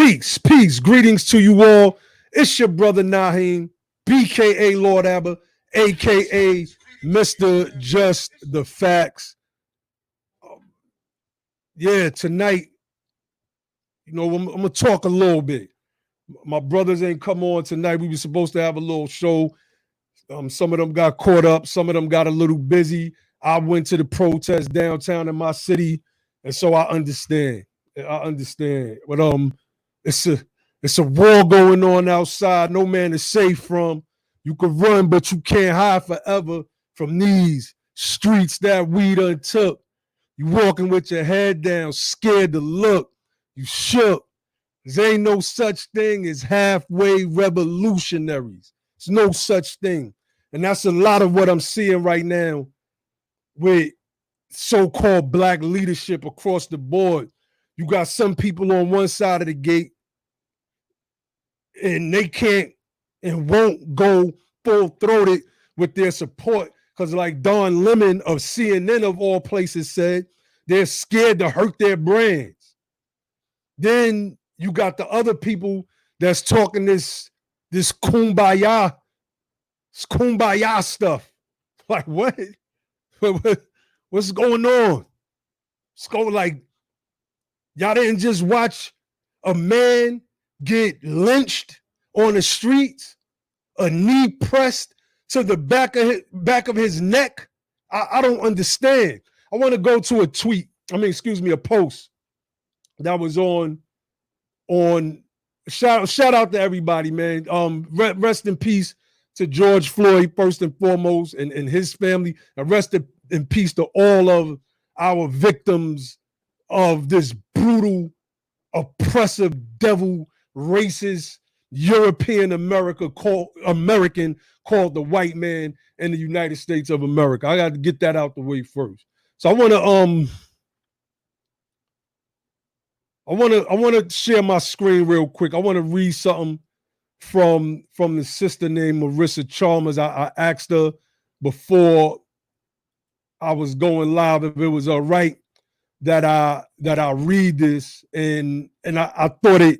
Peace. Greetings to you all. It's your brother Naheem, BKA Lord Abba, aka Mr. Just the Facts. Yeah, tonight, I'm gonna talk a little bit. My brothers ain't come on tonight. We were supposed to have a little show. Some of them got caught up, some of them got a little busy. I went to the protest downtown in my city, and so I understand. But it's a war going on outside. No man is safe from. You can run, but you can't hide forever from these streets that we done took. You walking with your head down, scared to look. You shook. There ain't no such thing as halfway revolutionaries. There's no such thing. And that's a lot of what I'm seeing right now with so-called black leadership across the board. You got some people on one side of the gate and they can't and won't go full-throated with their support because like Don Lemon of CNN of all places said, they're scared to hurt their brands. Then you got the other people that's talking this kumbaya stuff. Like what? What's going on? It's going like y'all didn't just watch a man get lynched on the streets, a knee pressed to the back of his neck. I don't understand. I want to go to a post that was on shout out to everybody, man. Rest in peace to George Floyd, first and foremost, and his family. And rest in peace to all of our victims of this brutal, oppressive, devil, racist, European American called the white man in the United States of America. I got to get that out the way first. So I want to share my screen real quick. I want to read something from the sister named Marissa Chalmers. I asked her before I was going live if it was all right that I read this, and I thought it.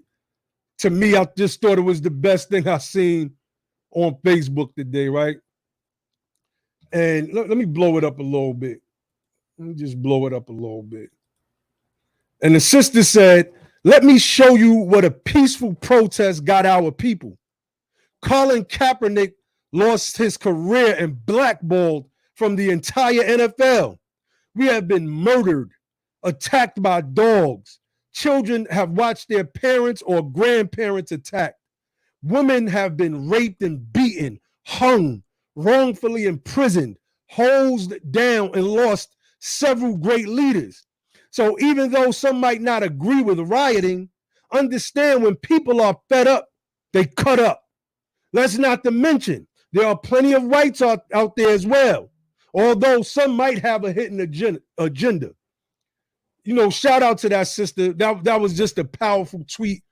To me, I just thought it was the best thing I seen on Facebook today, right? And let me blow it up a little bit. Let me just blow it up a little bit. And the sister said, "Let me show you what a peaceful protest got our people. Colin Kaepernick lost his career and blackballed from the entire NFL. We have been murdered, attacked by dogs. Children have watched their parents or grandparents attacked. Women have been raped and beaten, hung, wrongfully imprisoned, hosed down, and lost several great leaders. So even though some might not agree with rioting, understand when people are fed up, they cut up. Let's not to mention, there are plenty of rights out there as well, although some might have a hidden agenda. Shout out to that sister. That was just a powerful tweet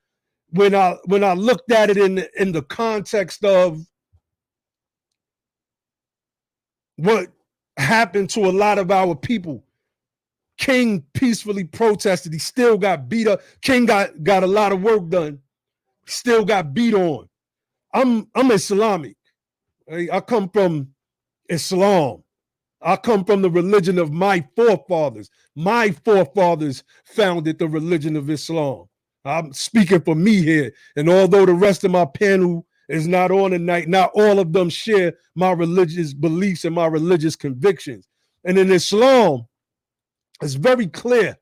when I looked at it in the context of what happened to a lot of our people. King peacefully protested. He still got beat up. King got a lot of work done. Still got beat on. I'm Islamic. I come from Islam. I come from the religion of my forefathers. My forefathers founded the religion of Islam. I'm speaking for me here. And although the rest of my panel is not on tonight, not all of them share my religious beliefs and my religious convictions. And in Islam, it's very clear.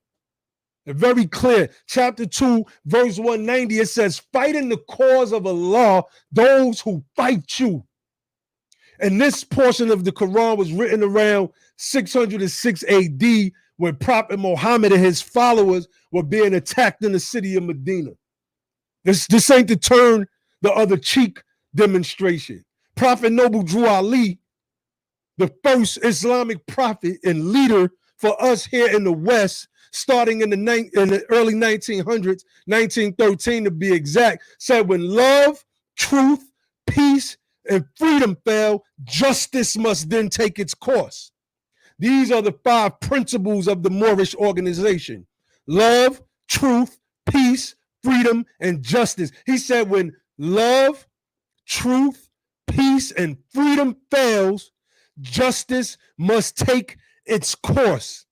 Chapter 2, verse 190, it says, fight in the cause of Allah, those who fight you. And this portion of the Quran was written around 606 AD when Prophet Muhammad and his followers were being attacked in the city of Medina. This ain't the turn the other cheek demonstration. Prophet Noble Drew Ali, the first Islamic prophet and leader for us here in the West, starting in the early 1900s, 1913 to be exact, said when love, truth, peace, and freedom fail, justice must then take its course. These are the 5 principles of the Moorish organization: love, truth, peace, freedom, and justice. He said when love, truth, peace, and freedom fails, justice must take its course.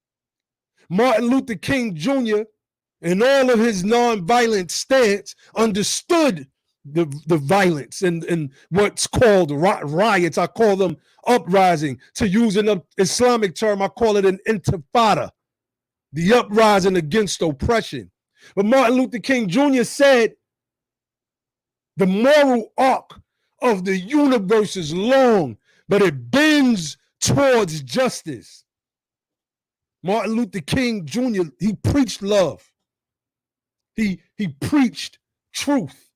Martin Luther King Jr., in all of his nonviolent stance, understood the violence and what's called riots. I call them uprising. To use an Islamic term, I call it an intifada, the uprising against oppression. But Martin Luther King Jr. said, the moral arc of the universe is long, but it bends towards justice. Martin Luther King Jr., he preached love. He preached truth.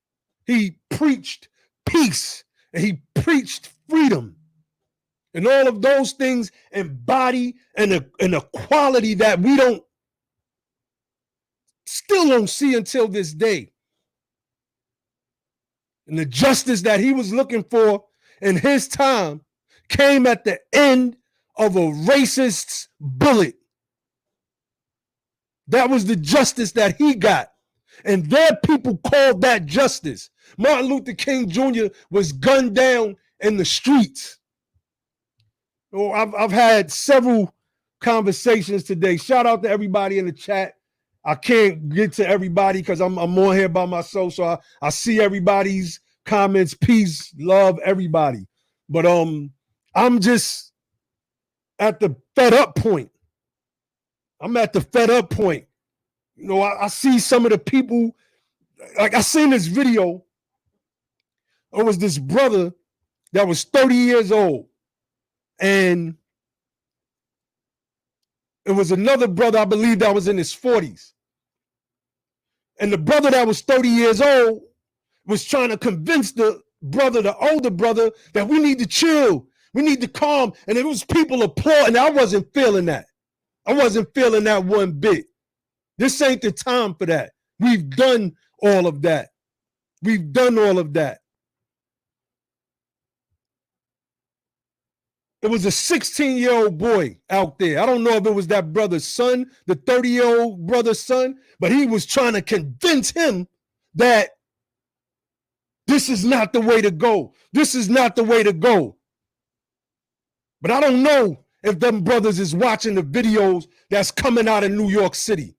He preached peace. And he preached freedom. And all of those things embody an equality that we still don't see until this day. And the justice that he was looking for in his time came at the end of a racist's bullet. That was the justice that he got. And their people called that justice. Martin Luther King Jr. was gunned down in the streets. Oh, I've had several conversations today. Shout out to everybody in the chat. I can't get to everybody because I'm on here by myself. So I see everybody's comments. Peace, love, everybody. But I'm just at the fed up point. I'm at the fed up point. You know, I see some of the people, like I seen this video. It was this brother that was 30 years old. And it was another brother, I believe, that was in his 40s. And the brother that was 30 years old was trying to convince the older brother, that we need to chill. We need to calm. And it was people applauding. I wasn't feeling that. I wasn't feeling that one bit. This ain't the time for that. We've done all of that. We've done all of that. It was a 16-year-old boy out there. I don't know if it was that brother's son, the 30-year-old brother's son, but he was trying to convince him that this is not the way to go. This is not the way to go. But I don't know if them brothers is watching the videos that's coming out of New York City,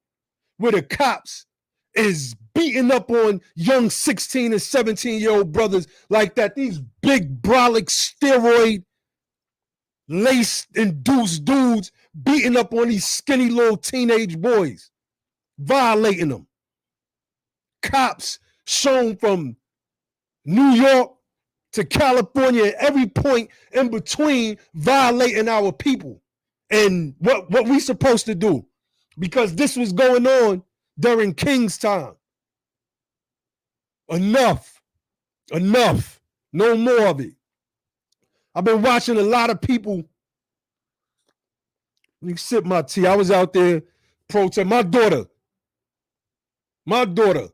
where the cops is beating up on young 16 and 17-year-old brothers like that. These big brolic steroid lace-induced dudes beating up on these skinny little teenage boys, violating them. Cops shown from New York to California, at every point in between, violating our people. And what we supposed to do? Because this was going on during King's time. Enough. Enough. No more of it. I've been watching a lot of people. Let me sip my tea. I was out there protesting. My daughter,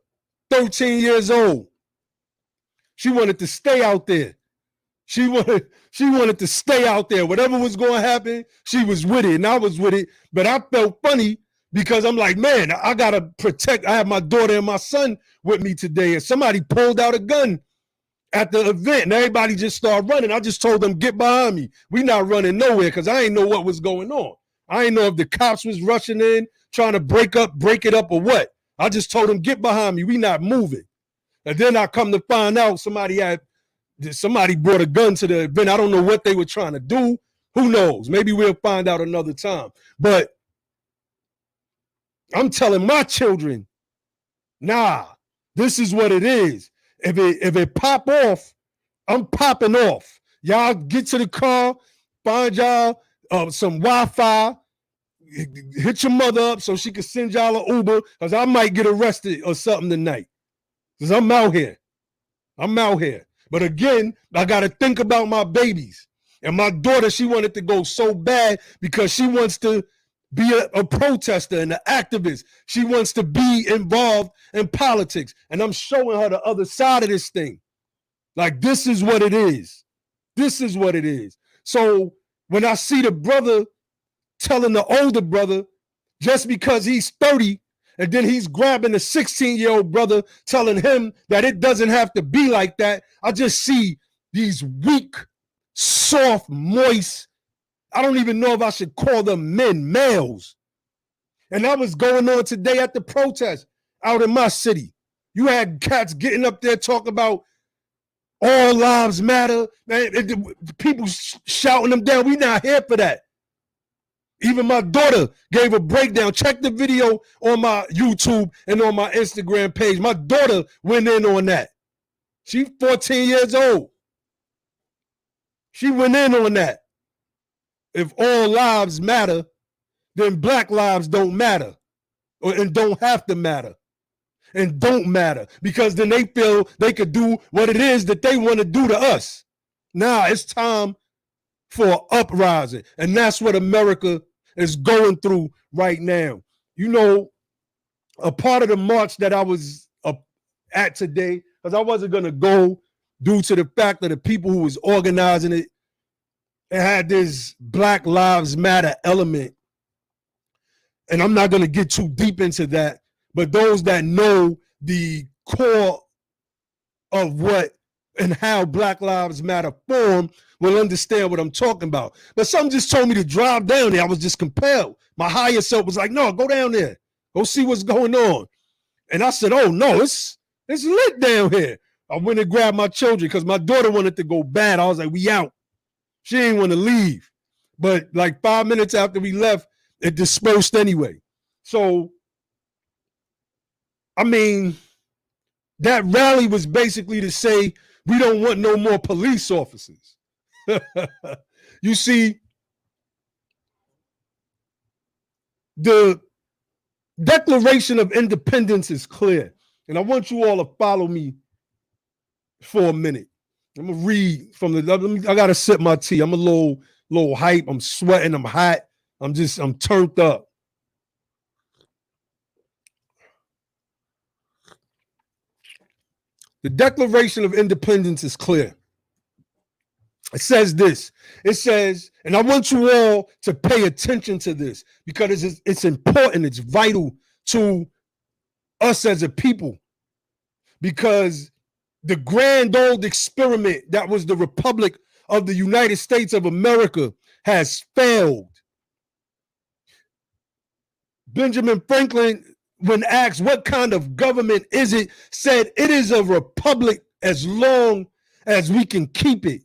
13 years old. She wanted to stay out there. She wanted to stay out there. Whatever was going to happen, she was with it, and I was with it. But I felt funny because I'm like, man, I got to protect. I have my daughter and my son with me today, and somebody pulled out a gun at the event, and everybody just started running. I just told them, get behind me. We not running nowhere because I ain't know what was going on. I ain't know if the cops was rushing in, trying to break it up or what. I just told them, get behind me. We not moving. And then I come to find out somebody brought a gun to the event. I don't know what they were trying to do. Who knows? Maybe we'll find out another time. But I'm telling my children, nah, this is what it is. If it pop off, I'm popping off. Y'all get to the car, find y'all some Wi-Fi, hit your mother up so she can send y'all an Uber, because I might get arrested or something tonight. Because I'm out here. But again, I got to think about my babies. And my daughter, she wanted to go so bad because she wants to be a protester and an activist. She wants to be involved in politics. And I'm showing her the other side of this thing. Like, this is what it is. This is what it is. So when I see the brother telling the older brother, just because he's 30 And then he's grabbing a 16-year-old brother, telling him that it doesn't have to be like that. I just see these weak, soft, moist, I don't even know if I should call them men, males. And that was going on today at the protest out in my city. You had cats getting up there talking about all lives matter. Man, people shouting them down. We not here for that. Even my daughter gave a breakdown. Check the video on my YouTube and on my Instagram page. My daughter went in on that. She's 14 years old. She went in on that. If all lives matter, then black lives don't matter and don't have to matter and don't matter, because then they feel they could do what it is that they want to do to us. Now it's time for an uprising, and that's what America is going through right now. You know, a part of the march that I was at today, because I wasn't going to go due to the fact that the people who was organizing it, it had this Black Lives Matter element. And I'm not going to get too deep into that, but those that know the core of what and how Black Lives Matter form will understand what I'm talking about. But some just told me to drive down there. I was just compelled. My higher self was like, no, go down there. Go see what's going on. And I said, oh, no, it's lit down here. I went and grabbed my children because my daughter wanted to go bad. I was like, we out. She didn't want to leave. But like 5 minutes after we left, it dispersed anyway. So, I mean, that rally was basically to say we don't want no more police officers. You see, the Declaration of Independence is clear. And I want you all to follow me for a minute. I'm going to read from I got to sip my tea. I'm a little hype. I'm sweating. I'm hot. I'm turned up. The Declaration of Independence is clear. It says this. It says, and I want you all to pay attention to this because it's important. It's vital to us as a people, because the grand old experiment that was the Republic of the United States of America has failed. Benjamin Franklin, when asked what kind of government is it, said it is a republic as long as we can keep it.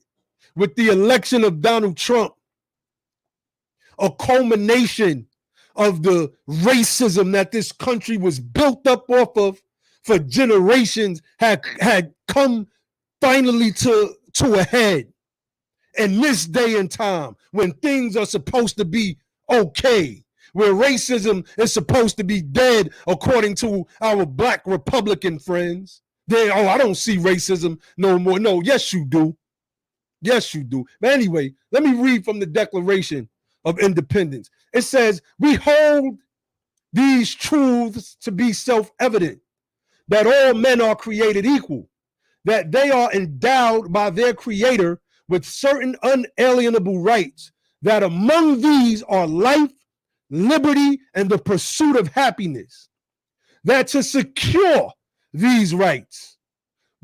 With the election of Donald Trump, a culmination of the racism that this country was built up off of for generations had come finally to a head. In this day and time, when things are supposed to be okay, where racism is supposed to be dead, according to our Black Republican friends. I don't see racism no more. No, yes, you do. Yes, you do. But anyway, let me read from the Declaration of Independence. It says, we hold these truths to be self-evident, that all men are created equal, that they are endowed by their creator with certain unalienable rights, that among these are life, liberty, and the pursuit of happiness, that to secure these rights,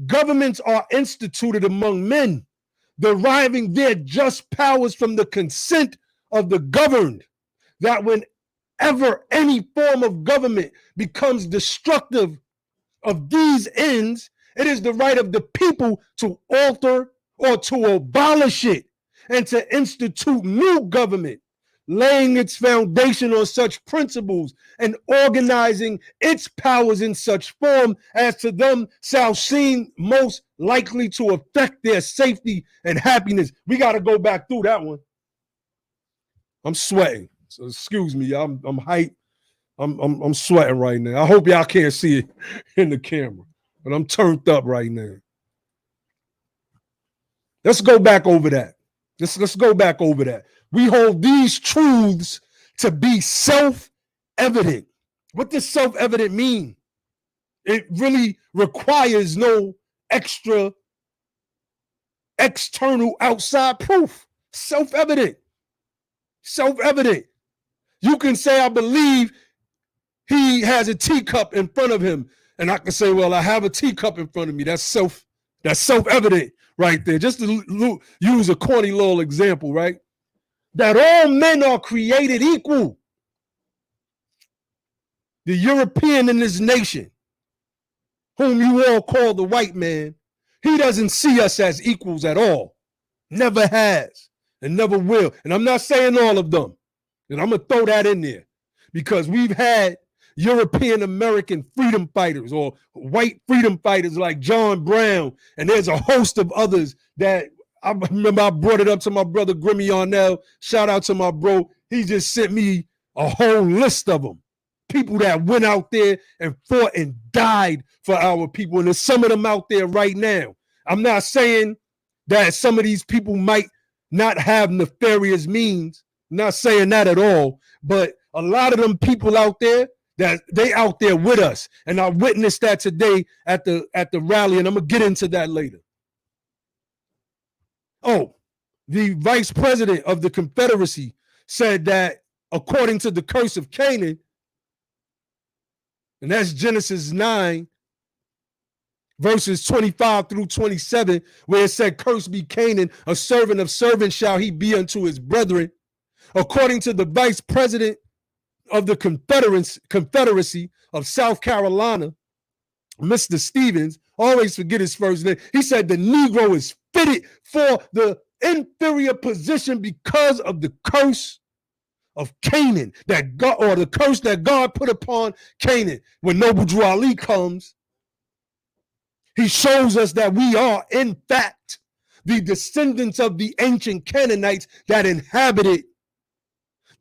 governments are instituted among men, deriving their just powers from the consent of the governed, that whenever any form of government becomes destructive of these ends, it is the right of the people to alter or to abolish it and to institute new government, laying its foundation on such principles and organizing its powers in such form as to them shall seem most likely to affect their safety and happiness. We got to go back through that one. I'm sweating, so excuse me. I'm hyped. I'm sweating right now. I hope y'all can't see it in the camera, but I'm turned up right now. Let's go back over that. Let's go back over that. We hold these truths to be self-evident. What does self-evident mean? It really requires no extra external outside proof. Self-evident. Self-evident. You can say, I believe he has a teacup in front of him, and I can say, well, I have a teacup in front of me. That's self-evident right there. Just to use a corny little example, right? That all men are created equal. The European in this nation, whom you all call the white man, he doesn't see us as equals at all. Never has and never will. And I'm not saying all of them. And I'm going to throw that in there because we've had European American freedom fighters or white freedom fighters like John Brown. And there's a host of others that I remember I brought it up to my brother Grimmy Arnell. Shout out to my bro. He just sent me a whole list of them. People that went out there and fought and died for our people. And there's some of them out there right now. I'm not saying that some of these people might not have nefarious means. I'm not saying that at all. But a lot of them people out there, that they out there with us. And I witnessed that today at the rally, and I'm going to get into that later. Oh, the vice president of the Confederacy said that according to the curse of Canaan, and that's Genesis 9, verses 25 through 27, where it said, cursed be Canaan, a servant of servants shall he be unto his brethren. According to the vice president of the Confederacy of South Carolina, Mr. Stevens, always forget his first name. He said the Negro is fitted for the inferior position because of the curse of Canaan, that God, or the curse that God put upon Canaan. When Noble Drew Ali comes, he shows us that we are, in fact, the descendants of the ancient Canaanites that inhabited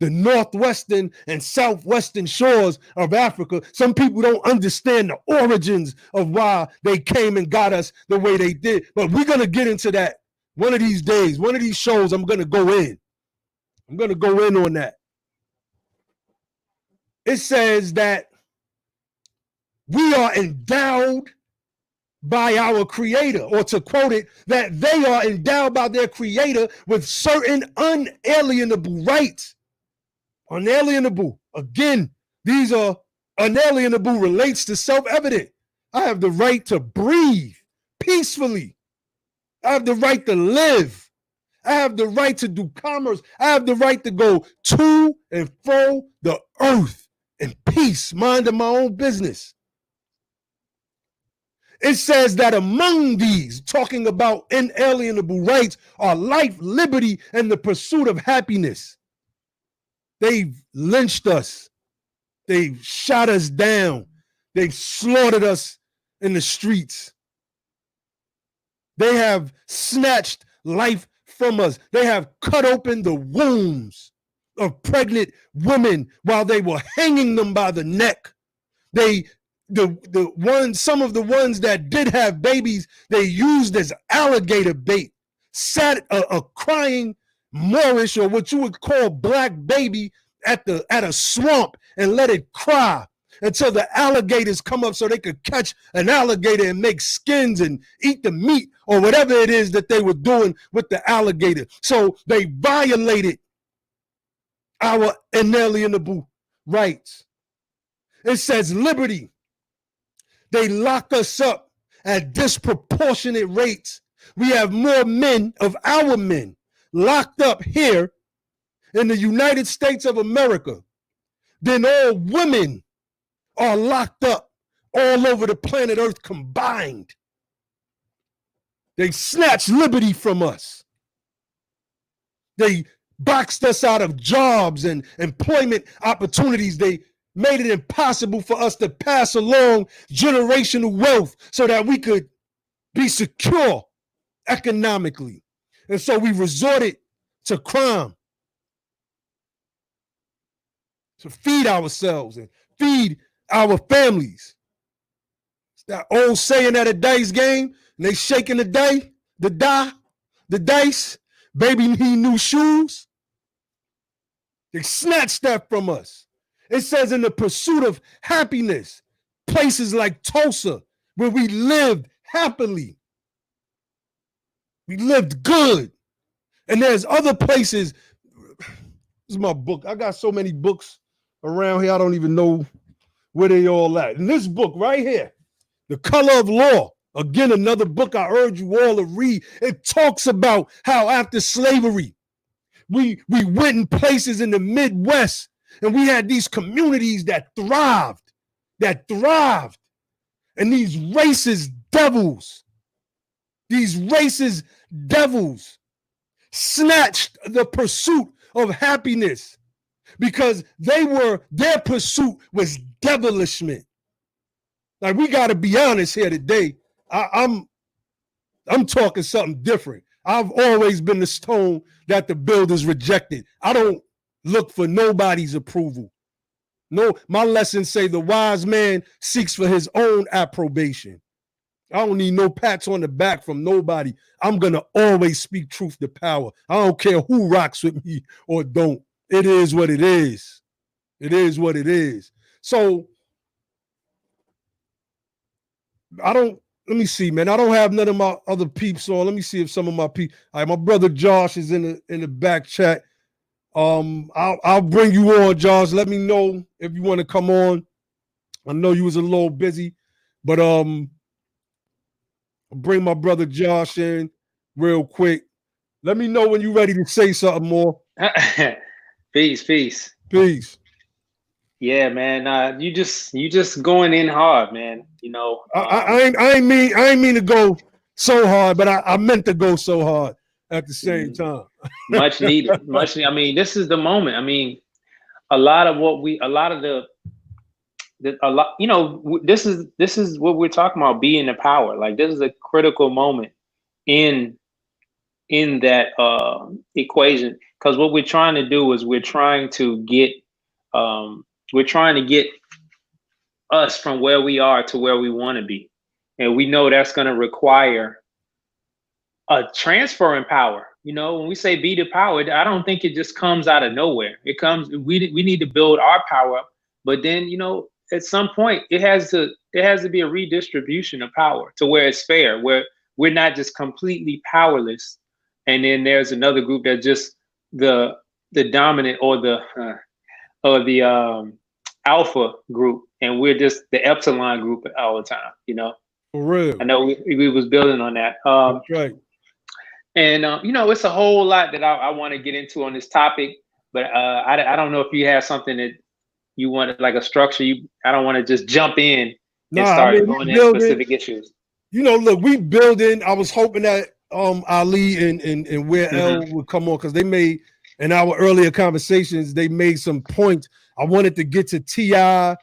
the northwestern and southwestern shores of Africa. Some people don't understand the origins of why they came and got us the way they did. But we're going to get into that one of these days. One of these shows, I'm going to go in. I'm going to go in on that. It says that we are endowed by our creator, or to quote it, that they are endowed by their creator with certain unalienable rights. Unalienable. Again, these are unalienable, relates to self-evident. I have the right to breathe peacefully. I have the right to live. I have the right to do commerce. I have the right to go to and fro the earth in peace, minding my own business. It says that among these, talking about inalienable rights, are life, liberty, and the pursuit of happiness. They've lynched us. They've shot us down. They've slaughtered us in the streets. They have snatched life from us. They have cut open the wombs of pregnant women while they were hanging them by the neck. Some of the ones that did have babies, they used as alligator bait, sat a crying Moorish, or what you would call black baby, at a swamp and let it cry until the alligators come up so they could catch an alligator and make skins and eat the meat, or whatever it is that they were doing with the alligator. So they violated our inalienable rights. It says liberty. They lock us up at disproportionate rates. We have more men of our men locked up here in the United States of America than all women are locked up all over the planet Earth combined. They snatched liberty from us. They boxed us out of jobs and employment opportunities. They made it impossible for us to pass along generational wealth so that we could be secure economically. And so we resorted to crime to feed ourselves and feed our families. It's that old saying at a dice game, and they shaking the dice, baby need new shoes. They snatched that from us. It says in the pursuit of happiness, places like Tulsa, where we lived happily. We lived good. And there's other places. This is my book. I got so many books around here, I don't even know where they all at. In this book right here, The Color of Law, again, another book I urge you all to read. It talks about how after slavery, we went in places in the Midwest and we had these communities that thrived. And these racist devils snatched the pursuit of happiness because their pursuit was devilishment. Like, we got to be honest here today. I'm talking something different. I've always been the stone that the builders rejected. I don't look for nobody's approval. No, my lessons say the wise man seeks for his own approbation. I don't need no pats on the back from nobody. I'm going to always speak truth to power. I don't care who rocks with me or don't. It is what it is. It is what it is. So let me see, man. I don't have none of my other peeps on. Let me see if some of my peeps. All right, my brother Josh is in the back chat. I'll bring you on, Josh. Let me know if you want to come on. I know you was a little busy, but I'll bring my brother Josh in real quick. Let me know when you're ready to say something more. Peace. Yeah, man. You just going in hard, man. You know. I ain't mean to go so hard, but I meant to go so hard at the same time. Much needed. I mean, this is the moment. I mean, a lot of this is what we're talking about, being the power. Like, this is a critical moment in that equation, because what we're trying to do is we're trying to get us from where we are to where we want to be, and we know that's going to require a transfer in power. You know, when we say be the power, I don't think it just comes out of nowhere. It comes, we need to build our power up, but then, you know, at some point it has to be a redistribution of power to where it's fair, where we're not just completely powerless, and then there's another group that just the dominant or the alpha group, and we're just the epsilon group all the time. You know, for real. I know we was building on that. That's right. And you know, it's a whole lot that I want to get into on this topic, but I don't know if you have something that you want, like a structure. I don't want to just jump in and start going into specific issues. You know, look, we building. I was hoping that Ali and Where L would come on, because they made, in our earlier conversations, they made some points. I wanted to get to T.I.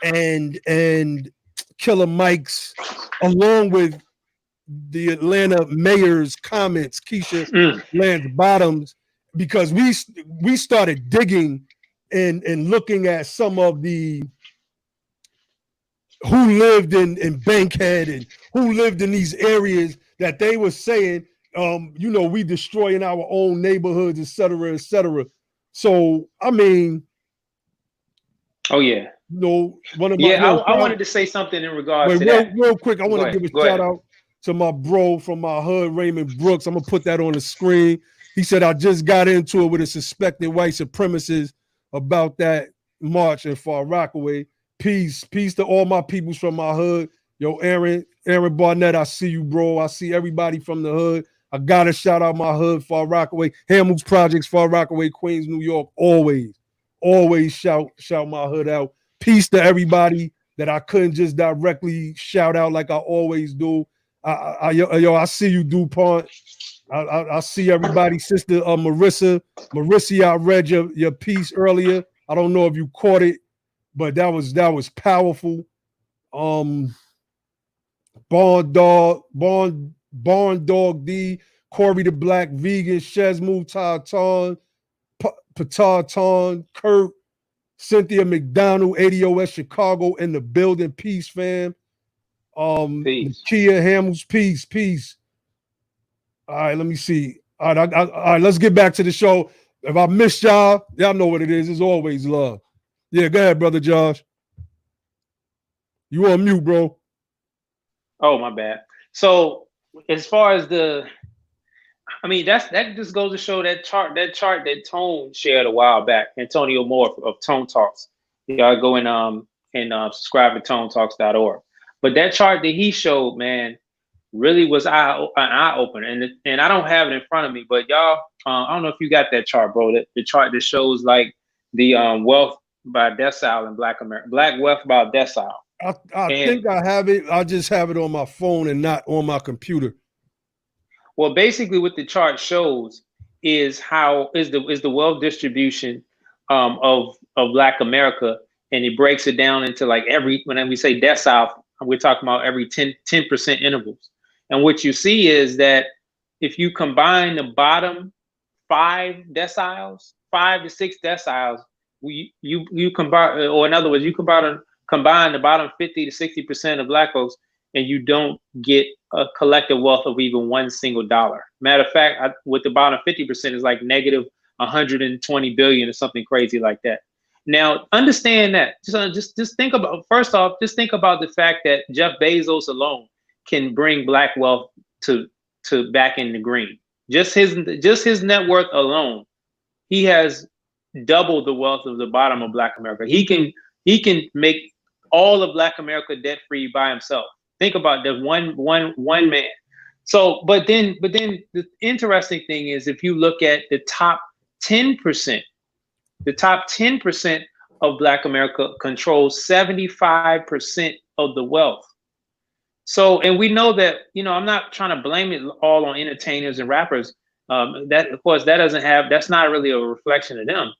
and Killer Mike's, along with the Atlanta mayor's comments, Keisha Lance Bottoms, because we started digging and looking at some of the who lived in Bankhead and who lived in these areas that they were saying, you know, we destroying our own neighborhoods, et cetera, et cetera. So, I mean, oh yeah, you know, one of my I wanted to say something in regards to that. Real quick, I want to give a shout out to my bro from my hood, Raymond Brooks. I'm gonna put that on the screen. He said, I just got into it with a suspected white supremacist about that march in Far Rockaway. Peace to all my peoples from my hood. Yo, Aaron Barnett, I see you, bro. I see everybody from the hood. I gotta shout out my hood, Far Rockaway, Hamels Projects, Far Rockaway, Queens, New York. Always shout my hood out. Peace to everybody that I couldn't just directly shout out like I always do. I see you, DuPont. I see everybody. Sister Marissa, I read your piece earlier. I don't know if you caught it, but that was powerful. Barn Dog D, Corey the Black Vegan, Shezmu Tatan, Patatan, Kurt, Cynthia McDonald, ADOS Chicago in the building. Peace, fam. Peace. Kia Hamels, peace. All right, let me see. All right, let's get back to the show. If I missed y'all know what it is. It's always love. Yeah, go ahead, brother Josh. You on mute, bro. Oh, my bad. So as far as that just goes to show that chart that Tone shared a while back, Antonio Moore of Tone Talks. Y'all go and and subscribe to ToneTalks.org. But that chart that he showed, man, really was an eye opener. And I don't have it in front of me, but y'all, I don't know if you got that chart, bro. The chart that shows like the wealth by decile in Black America, Black wealth by decile. I think I have it. I just have it on my phone and not on my computer. Well, basically, what the chart shows is how is the wealth distribution of Black America, and it breaks it down into like when we say decile, we're talking about every 10% intervals. And what you see is that if you combine the bottom 5 deciles, 5 to 6 deciles, you combine, or in other words, you combine the bottom 50 to 60% of Black folks, and you don't get a collective wealth of even one single dollar. Matter of fact, with the bottom 50% is like negative 120 billion or something crazy like that. Now, understand that. Just think about, first off, just think about the fact that Jeff Bezos alone can bring Black wealth to back in the green. Just his net worth alone, he has doubled the wealth of the bottom of Black America. He can make all of Black America debt free by himself. Think about that one man. So, but then the interesting thing is, if you look at the top 10%, the top 10% of Black America controls 75% of the wealth. So, and we know that, I'm not trying to blame it all on entertainers and rappers. That, of course, that's not really a reflection of them.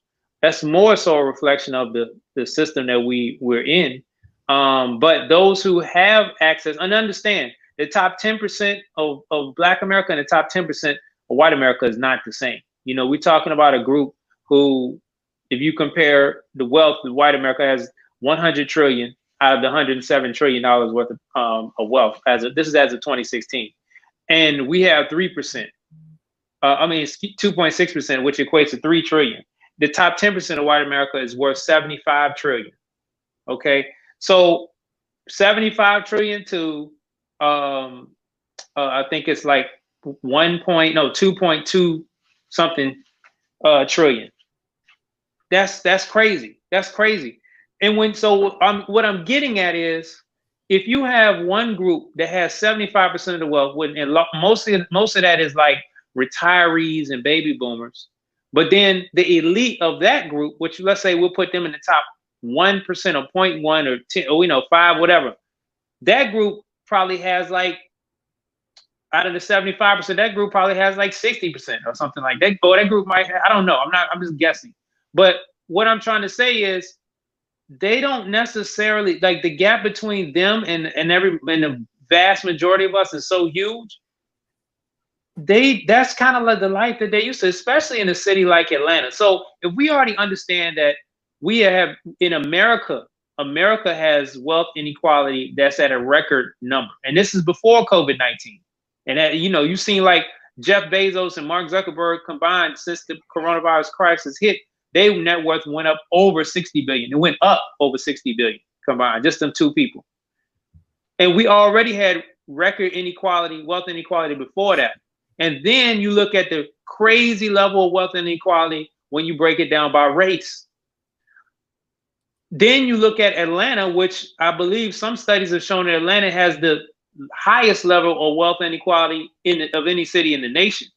That's more so a reflection of the system that we're in. But those who have access, and understand, the top 10% of Black America and the top 10% of white America is not the same. We're talking about a group who, if you compare the wealth, the white America has 100 trillion out of the 107 trillion dollars worth of wealth. This is as of 2016, and we have 3%. 2.6%, which equates to 3 trillion. The top 10% of white America is worth 75 trillion. Okay, so 75 trillion to I think it's like 2.2 something trillion. That's crazy. That's crazy. And what I'm getting at is, if you have one group that has 75% of the wealth, and most of that is like retirees and baby boomers, but then the elite of that group, which let's say we'll put them in the top 1% or 0.1 or 10 or 5, whatever, that group probably has like, out of the 75%, that group probably has like 60% or something like that. Or that group might, I don't know. I'm just guessing. But what I'm trying to say is, they don't necessarily, like, the gap between them and the vast majority of us is so huge. That's kind of like the life that they used to, especially in a city like Atlanta. So if we already understand that we have in America has wealth inequality that's at a record number, and this is before COVID-19. And that, you've seen like Jeff Bezos and Mark Zuckerberg combined since the coronavirus crisis hit, their net worth went up over 60 billion. It went up over 60 billion combined, just them two people. And we already had record inequality, wealth inequality before that. And then you look at the crazy level of wealth inequality when you break it down by race. Then you look at Atlanta, which I believe some studies have shown that Atlanta has the highest level of wealth inequality of any city in the nation.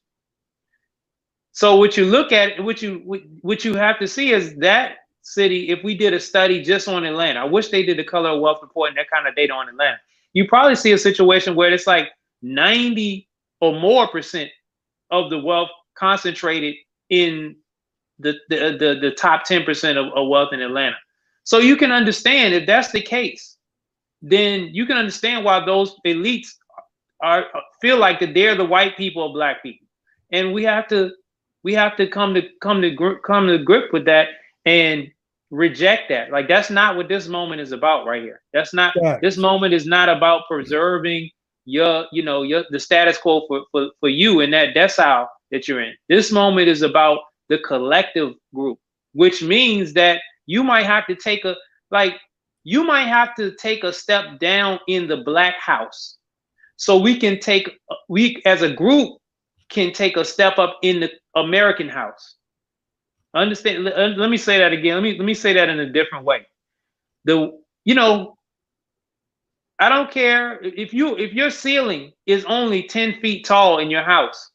So what you look at, what you have to see is that city, if we did a study just on Atlanta, I wish they did the color of wealth report and that kind of data on Atlanta, you probably see a situation where it's like 90 or more % of the wealth concentrated in the top 10% of wealth in Atlanta. So you can understand, if that's the case, then you can understand why those elites feel like that they're the white people of Black people. And we have to come to grip with that and reject that. Like, that's not what this moment is about right here. That's not, this moment is not about preserving the status quo for you in that decile that you're in. This moment is about the collective group, which means that you might have to take a step down in the Black house, so we as a group can take a step up in the American house. Understand? Let me say that again. Let me say that in a different way. You know, I don't care if your ceiling is only 10 feet tall in your house.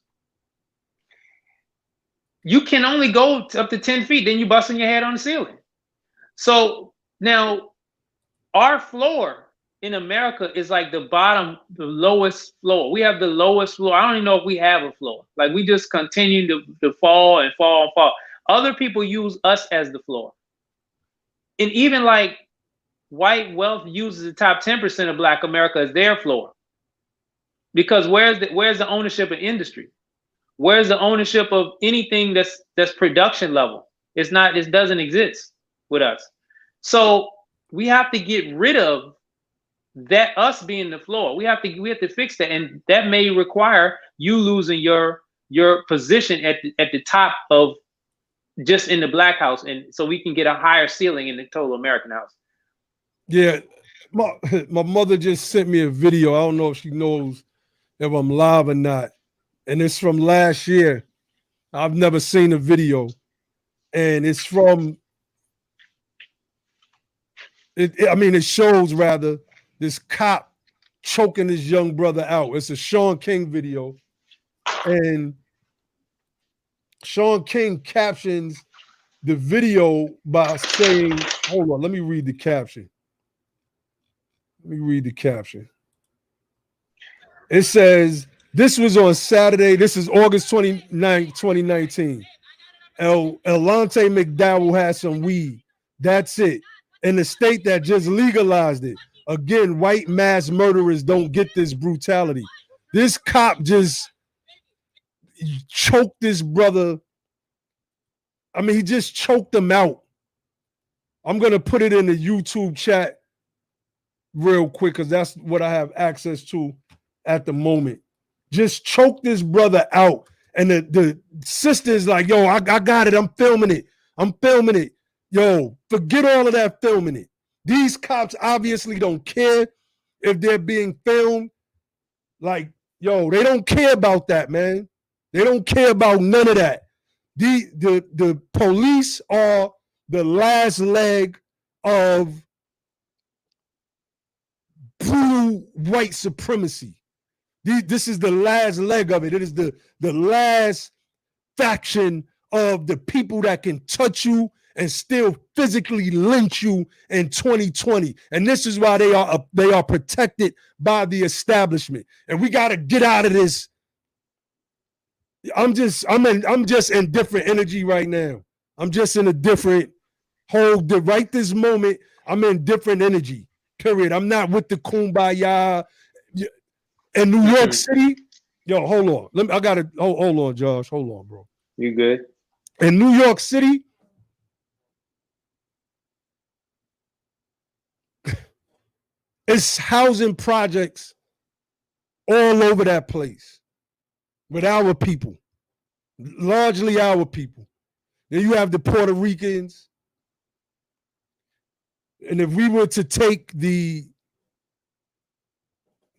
You can only go up to 10 feet, then you busting your head on the ceiling. So now our floor in America is like the bottom, the lowest floor. We have the lowest floor. I don't even know if we have a floor. Like we just continue to fall and fall and fall. Other people use us as the floor. And even like white wealth uses the top 10% of Black America as their floor. Because where's the ownership of industry? Where's the ownership of anything that's production level? It doesn't exist with us. So we have to get rid of that, us being the floor. We have to fix that, and that may require you losing your position at the top of just in the Black house, and so we can get a higher ceiling in the total American house. Yeah, my mother just sent me a video. I don't know if she knows if I'm live or not, and it's from last year. I've never seen a video, and it's from it shows rather this cop choking his young brother out. It's a Sean King video, and Sean King captions the video by saying, hold on, let me read the caption. It says, this was on Saturday. This is August 29, 2019. Elante McDowell has some weed. That's it. In the state that just legalized it. Again, white mass murderers don't get this brutality. This cop just choked this brother. I mean, he just choked him out. I'm going to put it in the YouTube chat real quick because that's what I have access to at the moment. Just choked this brother out. And the sister's like, yo, I got it. I'm filming it. Yo, forget all of that filming it. These cops obviously don't care if they're being filmed. Like, yo, they don't care about that, man. They don't care about none of that. The police are the last leg of brutal white supremacy. This is the last leg of it. It is the last faction of the people that can touch you and still physically lynch you in 2020. And this is why they are protected by the establishment. And we got to get out of this. I'm just in different energy right now. I'm just in a different right this moment. I'm in different energy. Period. I'm not with the kumbaya. In New York City, yo, hold on. Hold on, Josh. Hold on, bro. You good? In New York City, it's housing projects all over that place with our people, largely our people. Then you have the Puerto Ricans. And if we were to take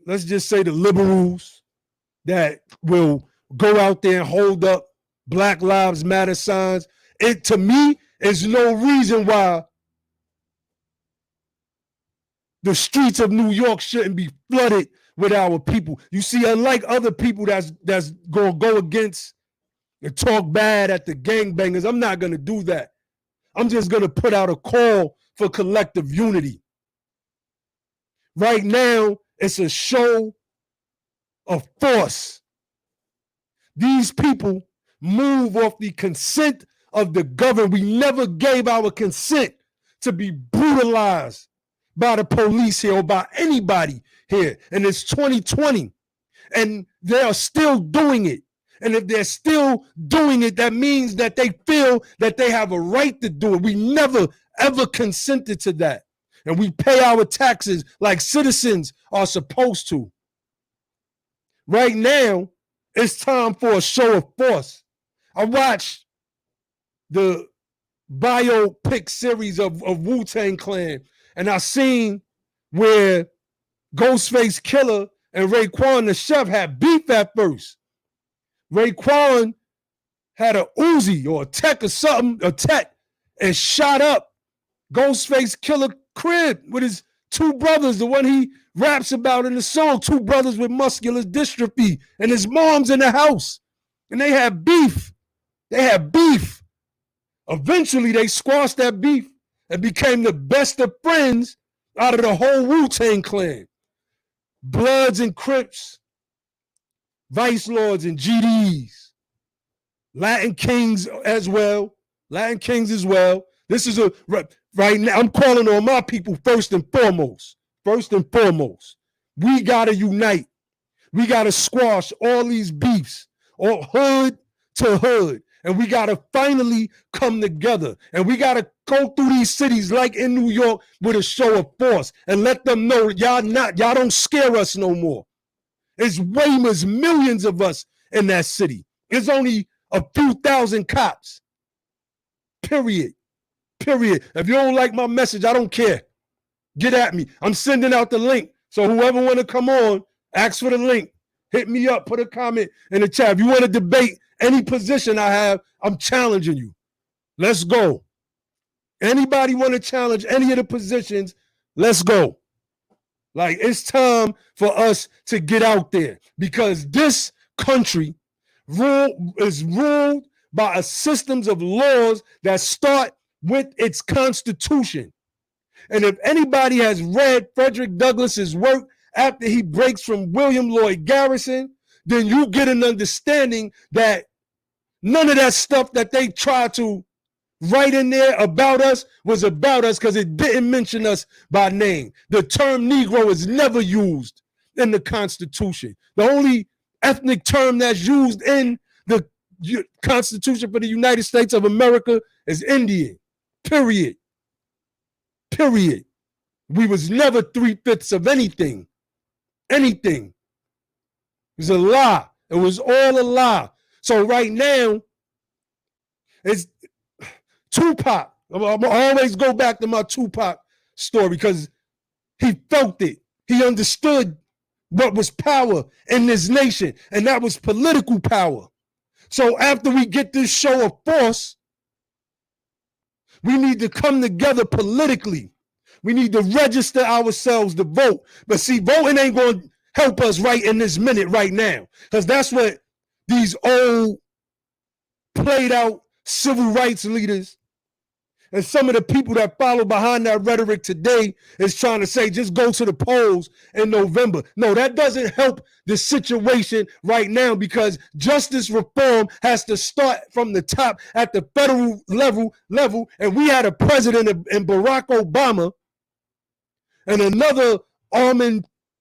let's just say the liberals that will go out there and hold up Black Lives Matter signs, it to me is no reason why the streets of New York shouldn't be flooded with our people. You see, unlike other people that's gonna go against and talk bad at the gangbangers, I'm not gonna do that. I'm just gonna put out a call for collective unity. Right now, it's a show of force. These people move off the consent of the governed. We never gave our consent to be brutalized by the police here or by anybody here. And it's 2020, and they are still doing it. And if they're still doing it, that means that they feel that they have a right to do it. We never, ever consented to that. And we pay our taxes like citizens are supposed to. Right now, it's time for a show of force. I watched the biopic series of Wu-Tang Clan, and I seen where Ghostface Killer and Raekwon the Chef had beef at first. Raekwon had a Uzi or a tech or something, and shot up Ghostface Killer crib with his two brothers, the one he raps about in the song, two brothers with muscular dystrophy, and his mom's in the house. And they have beef. They have beef. Eventually, they squashed that beef and became the best of friends out of the whole Wu-Tang clan. Bloods and Crips, Vice Lords and GDs, Latin Kings as well. Latin Kings as well. This is right now, I'm calling on my people first and foremost. First and foremost, we got to unite. We got to squash all these beefs, all hood to hood. And we got to finally come together. And we got to go through these cities like in New York with a show of force and let them know y'all don't scare us no more. It's millions of us in that city. It's only a few thousand cops. Period. Period. If you don't like my message, I don't care. Get at me. I'm sending out the link. So whoever want to come on, ask for the link. Hit me up. Put a comment in the chat. If you want to debate any position I have, I'm challenging you. Let's go. Anybody want to challenge any of the positions? Let's go. Like, it's time for us to get out there because this country is ruled by a systems of laws that start with its constitution. And if anybody has read Frederick Douglass's work after he breaks from William Lloyd Garrison, then you get an understanding that none of that stuff that they try to write in there about us was about us because it didn't mention us by name. The term Negro is never used in the Constitution. The only ethnic term that's used in the Constitution for the United States of America is Indian. Period. Period. We was never 3/5 of anything. Anything. It was a lie. It was all a lie. So right now, it's Tupac. I'm always go back to my Tupac story because he felt it. He understood what was power in this nation, and that was political power. So after we get this show of force, we need to come together politically. We need to register ourselves to vote. But see, voting ain't going to help us right in this minute right now because that's what these old played out civil rights leaders and some of the people that follow behind that rhetoric today is trying to say, just go to the polls in November. No, that doesn't help the situation right now because justice reform has to start from the top at the federal level. And we had a president in Barack Obama and another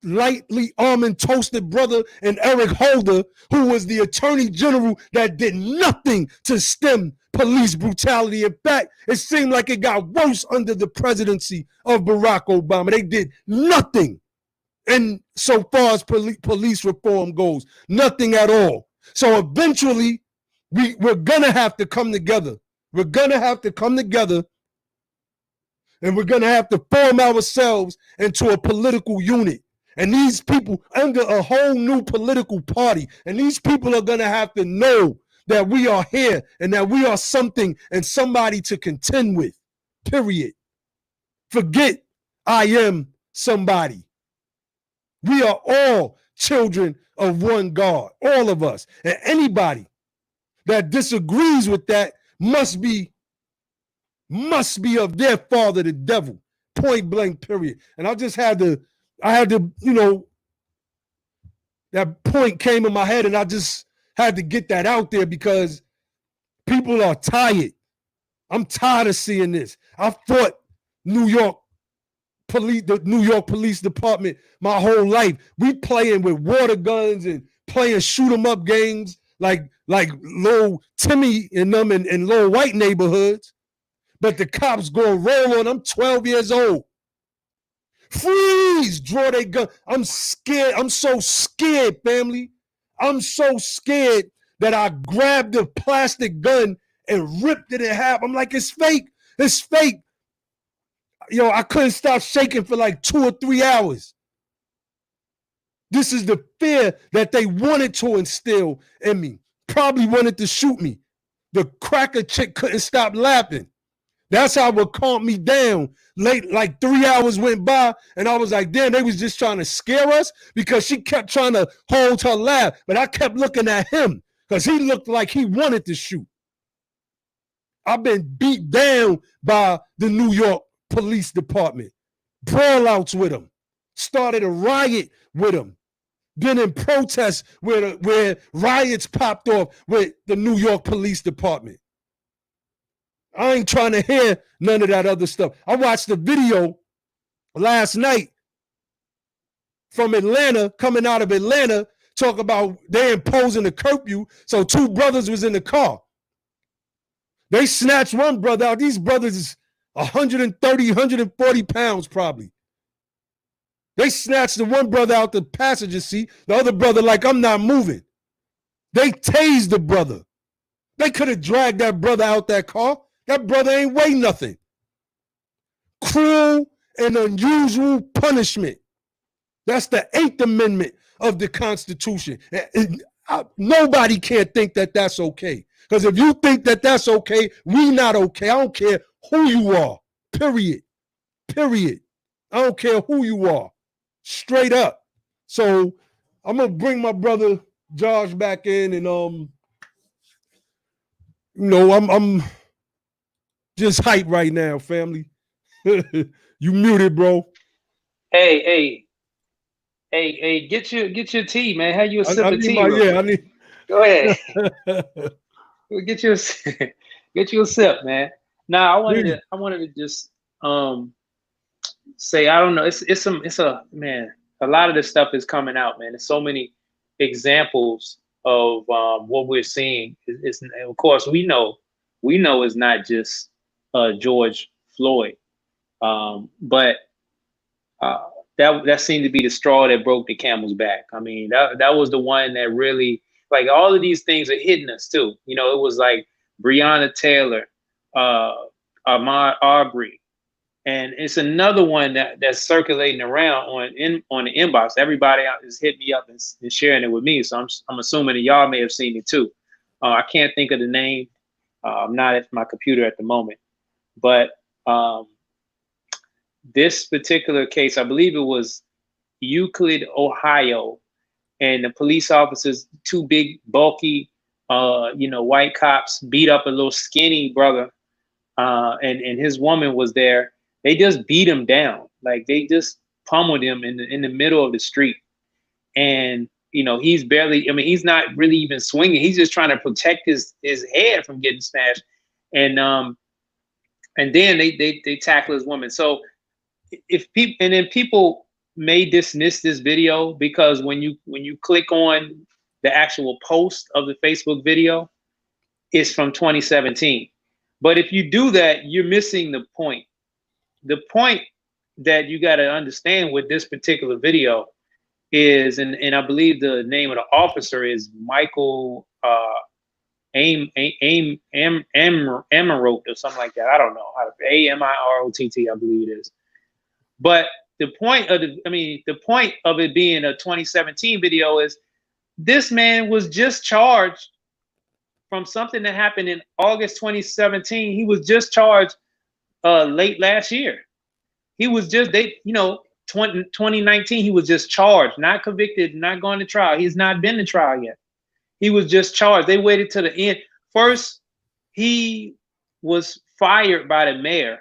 lightly almond toasted brother in Eric Holder, who was the attorney general that did nothing to stem police brutality. In fact, it seemed like it got worse under the presidency of Barack Obama. They did nothing. And so far as police reform goes, nothing at all. So eventually, we're going to have to come together. We're going to have to come together and we're going to have to form ourselves into a political unit. And these people under a whole new political party. And these people are going to have to know that we are here and that we are something and somebody to contend with. Period. Forget I am somebody. We are all children of one God, all of us. And anybody that disagrees with that must be of their father, the devil. Point blank, period. And I had to, that point came in my head and I just had to get that out there because people are tired. I'm tired of seeing this. I fought the New York Police Department my whole life. We playing with water guns and playing shoot 'em up games like little Timmy and them in little white neighborhoods. But the cops go roll on. I'm 12 years old. Freeze! Draw their gun. I'm scared. I'm so scared, family. I'm so scared that I grabbed the plastic gun and ripped it in half. I'm like, it's fake. It's fake. I couldn't stop shaking for like 2 or 3 hours. This is the fear that they wanted to instill in me. Probably wanted to shoot me. The cracker chick couldn't stop laughing. That's how it calmed me down. Late, like 3 hours went by, and I was like, damn, they was just trying to scare us because she kept trying to hold her laugh. But I kept looking at him because he looked like he wanted to shoot. I've been beat down by the New York Police Department. Brawl outs with them. Started a riot with them. Been in protests where riots popped off with the New York Police Department. I ain't trying to hear none of that other stuff. I watched the video last night from Atlanta, coming out of Atlanta, talk about they imposing a curfew. So 2 brothers was in the car. They snatched one brother out. These brothers is 130, 140 pounds probably. They snatched the one brother out the passenger seat. The other brother like, I'm not moving. They tased the brother. They could have dragged that brother out that car. That brother ain't weigh nothing. Cruel and unusual punishment. That's the 8th Amendment of the Constitution. Nobody can't think that that's okay. Because if you think that that's okay, we not okay. I don't care who you are. Period. Period. I don't care who you are. Straight up. So I'm gonna bring my brother Josh back in, and I'm just hype right now, family. You muted, bro. Hey, get your tea, man. Have you a sip of tea? I need. Go ahead. Get you a sip, man. Now I wanted to just say, I don't know. It's a man. A lot of this stuff is coming out, man. There's so many examples of what we're seeing. It's of course we know it's not just George Floyd, but that seemed to be the straw that broke the camel's back. I mean, that was the one that really, like, all of these things are hitting us too. You know, it was like Breonna Taylor, Ahmaud Arbery, and it's another one that's circulating around on the inbox. Everybody is hitting me up and sharing it with me, so I'm assuming that y'all may have seen it too. I can't think of the name. I'm not at my computer at the moment, but this particular case, I believe it was Euclid, Ohio, and the police officers, 2 big, bulky, white cops beat up a little skinny brother, and his woman was there. They just beat him down, like they just pummeled him in the middle of the street, and he's barely. I mean, he's not really even swinging. He's just trying to protect his head from getting smashed, and then they tackle his woman. So people may dismiss this video because when you click on the actual post of the Facebook video, it's from 2017. But if you do that, you're missing the point. The point that you got to understand with this particular video is, and I believe the name of the officer is Michael Amarott or something like that. I don't know how to Amirott, I believe it is. But the point of it being a 2017 video is this man was just charged from something that happened in August 2017. He was just charged late last year. He was just 2019. He was just charged, not convicted, not going to trial. He's not been to trial yet. He was just charged. They waited to the end. First, he was fired by the mayor.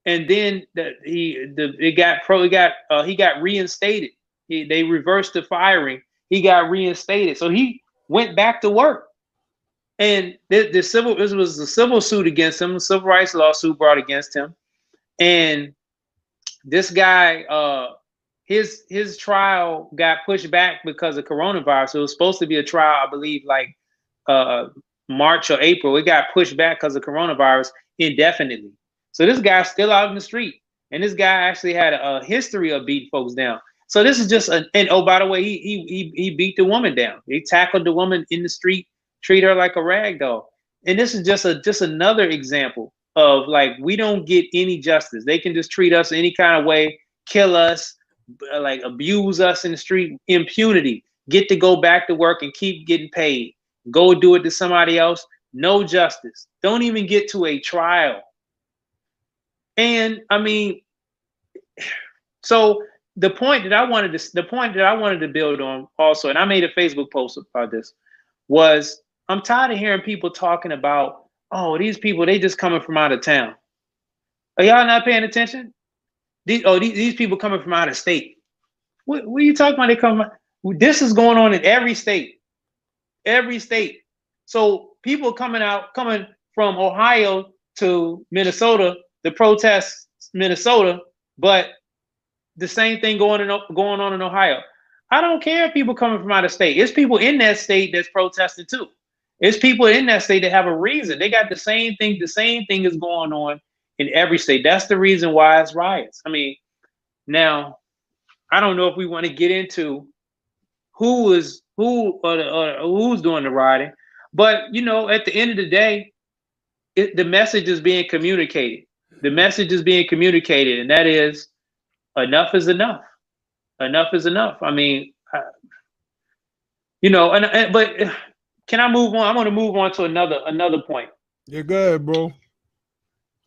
And then he got reinstated. They reversed the firing. He got reinstated, so he went back to work. And this was a civil suit against him, a civil rights lawsuit brought against him. And this guy, his trial got pushed back because of coronavirus. It was supposed to be a trial, I believe, like March or April. It got pushed back because of coronavirus indefinitely. So this guy's still out in the street, and this guy actually had a history of beating folks down. So this is just and oh, by the way, he beat the woman down. He tackled the woman in the street, treat her like a rag doll. And this is just another example of, like, we don't get any justice. They can just treat us any kind of way, kill us, like abuse us in the street, impunity. Get to go back to work and keep getting paid. Go do it to somebody else. No justice. Don't even get to a trial. And I mean, so the point that I wanted to build on also, and I made a Facebook post about this, was I'm tired of hearing people talking about, oh, these people, they just coming from out of town. Are y'all not paying attention? These people coming from out of state. What are you talking about? They come from, this is going on in every state. Every state. So people coming from Ohio to Minnesota to protest Minnesota, but the same thing going on in Ohio. I don't care if people coming from out of state. It's people in that state that's protesting too. It's people in that state that have a reason. They got the same thing. The same thing is going on in every state. That's the reason why it's riots. I mean, now I don't know if we want to get into who's doing the rioting, but at the end of the day, the message is being communicated. The message is being communicated, and that is enough is enough. Enough is enough. I mean, but can I move on? I'm going to move on to another point. Yeah, go ahead, bro.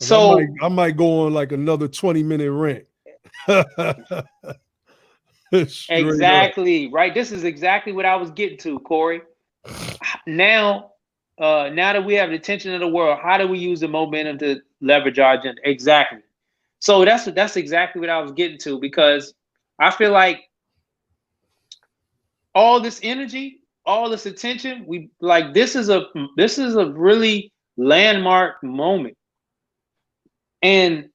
So I might go on like another 20-minute rant. Straight up. exactly right. This is exactly what I was getting to, Corey. Now, now that we have the attention of the world, how do we use the momentum to leverage our agenda? Exactly. So that's exactly what I was getting to, because I feel like all this energy, all this attention, we like this is a really landmark moment. And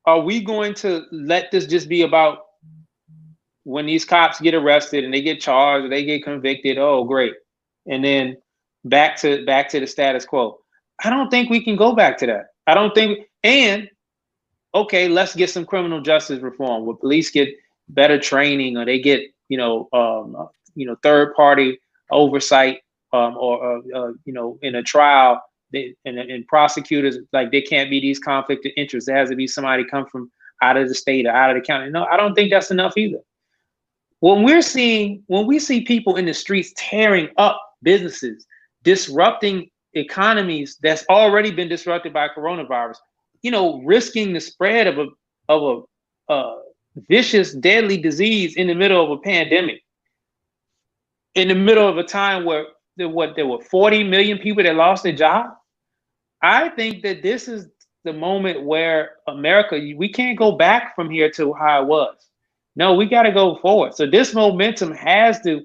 are we going to let this just be about when these cops get arrested and they get charged or they get convicted? Oh, great. And then back to the status quo. I don't think we can go back to that. I don't think. And okay, let's get some criminal justice reform where police get better training, or they get third party oversight, or in a trial, and prosecutors, like, they can't be these conflict of interest. There has to be somebody come from out of the state or out of the county. No, I don't think that's enough either. When we see people in the streets tearing up businesses, disrupting economies that's already been disrupted by coronavirus, risking the spread of a vicious, deadly disease in the middle of a pandemic, in the middle of a time where there were 40 million people that lost their job. I think that this is the moment where America, we can't go back from here to how it was. No, we got to go forward. So this momentum has to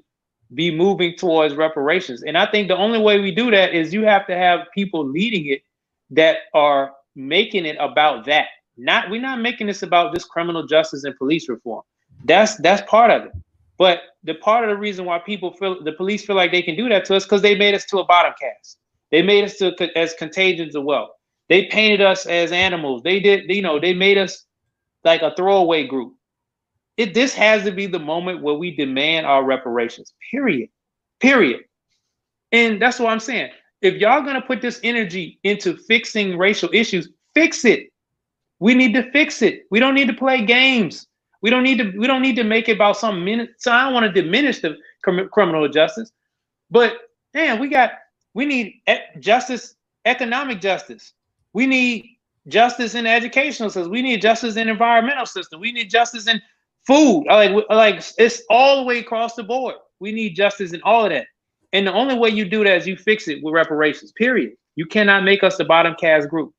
be moving towards reparations. And I think the only way we do that is you have to have people leading it that are making it about that. We're not making this about just criminal justice and police reform. That's part of it. But the part of the reason why the police feel like they can do that to us, because they made us to a bottom caste. They made us as contagions of wealth. They painted us as animals. They made us like a throwaway group. This has to be the moment where we demand our reparations. Period. And that's what I'm saying. If y'all gonna put this energy into fixing racial issues, fix it. We need to fix it. We don't need to play games. We don't need to make it about some minute. So I don't want to diminish the criminal justice, but man, we need justice, economic justice. We need justice in the educational system. We need justice in the environmental system. We need justice in food. Like it's all the way across the board. We need justice in all of that. And the only way you do that is you fix it with reparations. Period. You cannot make us the bottom caste group.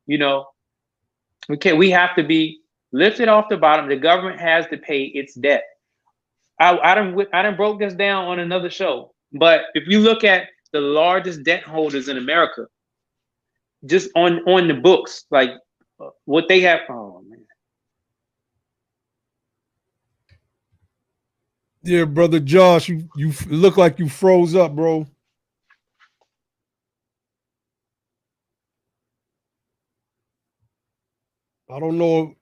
We have to be lifted off the bottom. The government has to pay its debt. I done broke this down on another show. But if you look at the largest debt holders in America, just on the books, like what they have. Oh man. Yeah, brother Josh, you look like you froze up, bro. I don't know.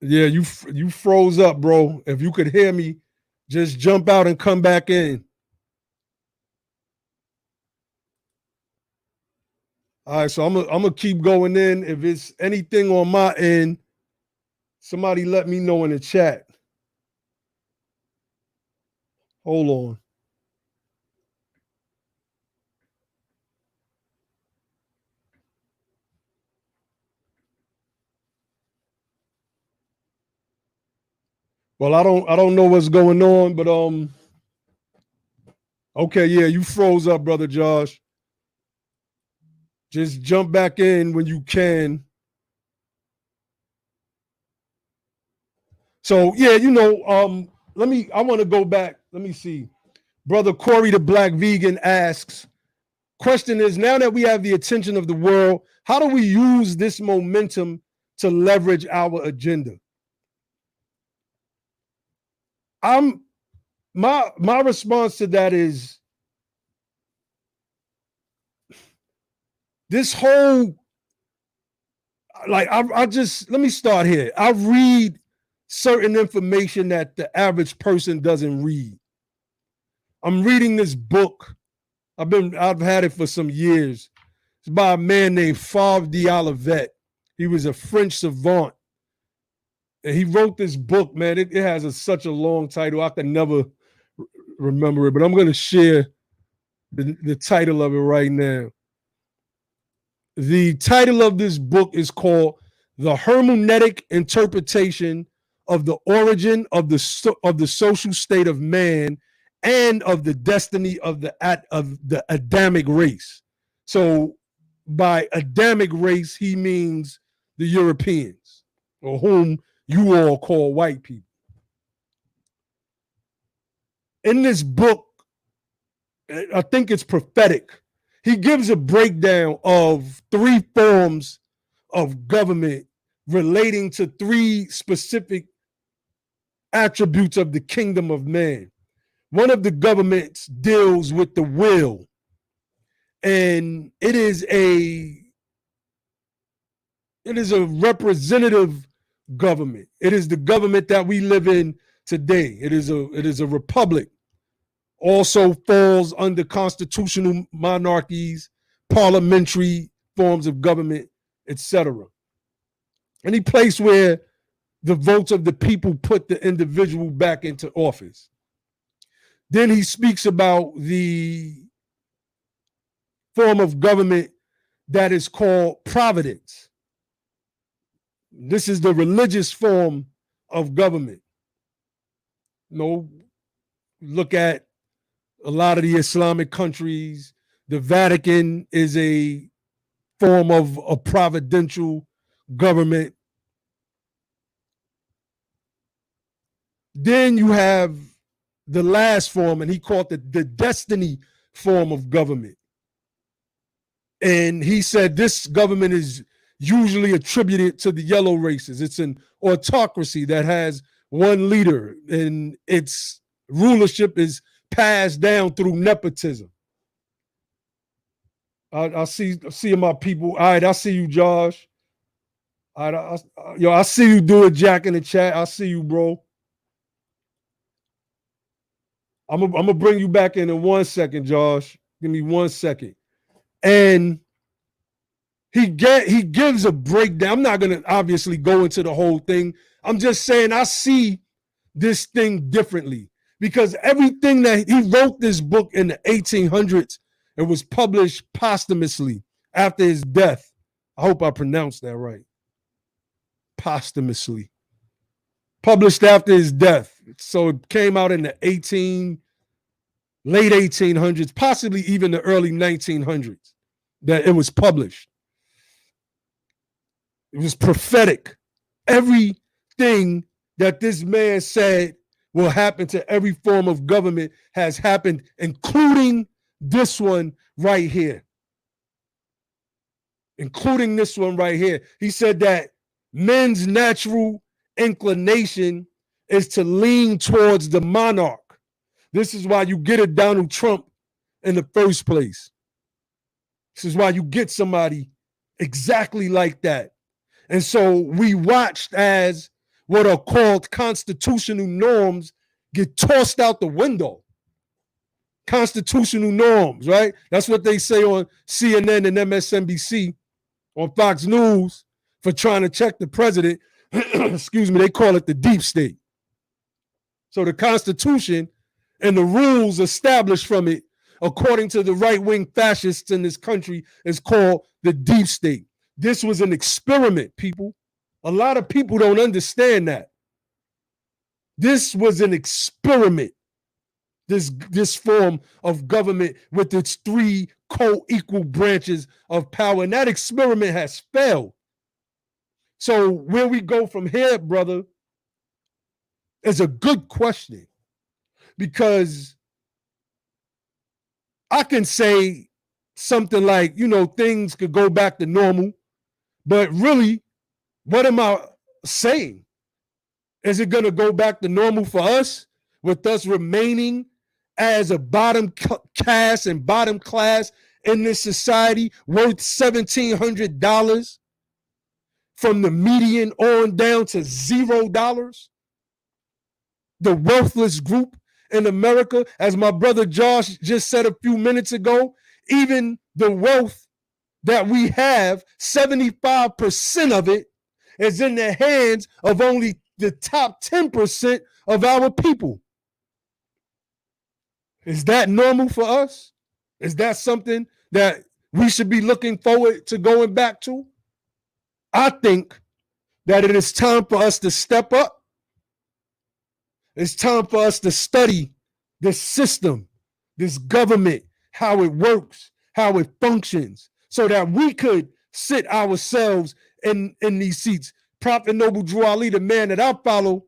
Yeah, you froze up, bro. If you could hear me, just jump out and come back in. All right, so I'm gonna keep going in. If it's anything on my end, somebody let me know in the chat. Hold on. Well, I don't know what's going on, but okay, yeah, you froze up, brother Josh. Just jump back in when you can. So yeah, I want to go back. Let me see. Brother Corey the Black Vegan asks, question is, now that we have the attention of the world, how do we use this momentum to leverage our agenda? My response to that is this whole, like, I just, let me start here. I read certain information that the average person doesn't read. I'm reading this book. I've had it for some years. It's by a man named Favre d'Olivet. He was a French savant. And he wrote this book, man. It has such a long title. I can never remember it, but I'm going to share the title of it right now. The title of this book is called The Hermeneutic Interpretation of the Origin of the Social State of Man and of the Destiny of the Adamic Race. So by Adamic race, he means the Europeans, or whom you all call white people. In this book, I think it's prophetic. He gives a breakdown of 3 forms of government relating to 3 specific attributes of the kingdom of man. One of the governments deals with the will, and it is a representative government. It is the government that we live in today. It is a republic. Also falls under constitutional monarchies, parliamentary forms of government, etc. Any place where the votes of the people put the individual back into office. Then he speaks about the form of government that is called providence. This is the religious form of government. Look at a lot of the Islamic countries. The Vatican is a form of a providential government. Then you have the last form, and he called it the destiny form of government. And he said this government is usually attributed to the yellow races. It's an autocracy that has one leader, and its rulership is passed down through nepotism. I see my people. All right, I see you, Josh. All right, I see you do it, Jack, in the chat. I see you, bro. I'm gonna bring you back in 1 second, Josh. Give me 1 second. And he gives a breakdown. I'm not gonna obviously go into the whole thing. I'm just saying I see this thing differently, because everything that he wrote this book in the 1800s, it was published posthumously after his death. I hope I pronounced that right. Posthumously. Published after his death. So it came out in the late 1800s, possibly even the early 1900s, that it was published. It was prophetic. Everything that this man said will happen to every form of government has happened, including this one right here. Including this one right here. He said that men's natural inclination is to lean towards the monarch. This is why you get a Donald Trump in the first place. This is why you get somebody exactly like that. And so we watched as what are called constitutional norms get tossed out the window. Constitutional norms, right? That's what they say on CNN and MSNBC, on Fox News, for trying to check the president. Excuse me, they call it the deep state. So the Constitution and the rules established from it, according to the right-wing fascists in this country, is called the deep state. This was an experiment, people. A lot of people don't understand that. This was an experiment. This form of government with its three co-equal branches of power, and that experiment has failed. So where we go from here, brother, is a good question, because I can say something like, things could go back to normal, but really, what am I saying? Is it going to go back to normal for us, with us remaining as a bottom caste and bottom class in this society, worth $1,700 from the median on down to $0? The worthless group in America, as my brother Josh just said a few minutes ago, even the wealth that we have, 75% of it is in the hands of only the top 10% of our people. Is that normal for us? Is that something that we should be looking forward to going back to? I think that it is time for us to step up. It's time for us to study this system, this government, how it works, how it functions, so that we could sit ourselves in these seats. Prophet Noble Drew Ali, the man that I follow,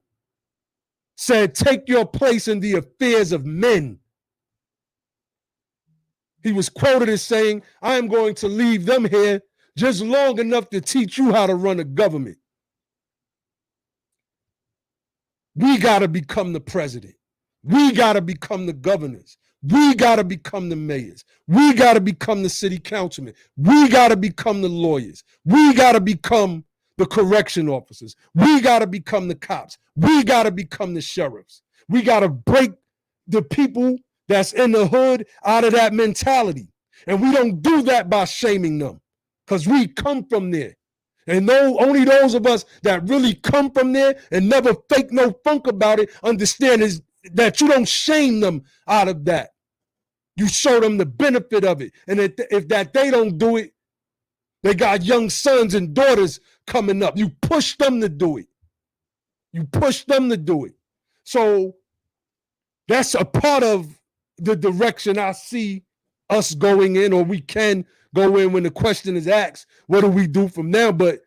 said, take your place in the affairs of men. He was quoted as saying, I am going to leave them here just long enough to teach you how to run a government. We got to become the president. We got to become the governors. We got to become the mayors. We got to become the city councilmen. We got to become the lawyers. We got to become the correction officers. We got to become the cops. We got to become the sheriffs. We got to break the people that's in the hood out of that mentality. And we don't do that by shaming them, because we come from there. And only those of us that really come from there and never fake no funk about it understand is that you don't shame them out of that. You show them the benefit of it. And if they don't do it, they got young sons and daughters coming up. You push them to do it. You push them to do it. So that's a part of the direction I see us going in, or we can go in when the question is asked, what do we do from now? But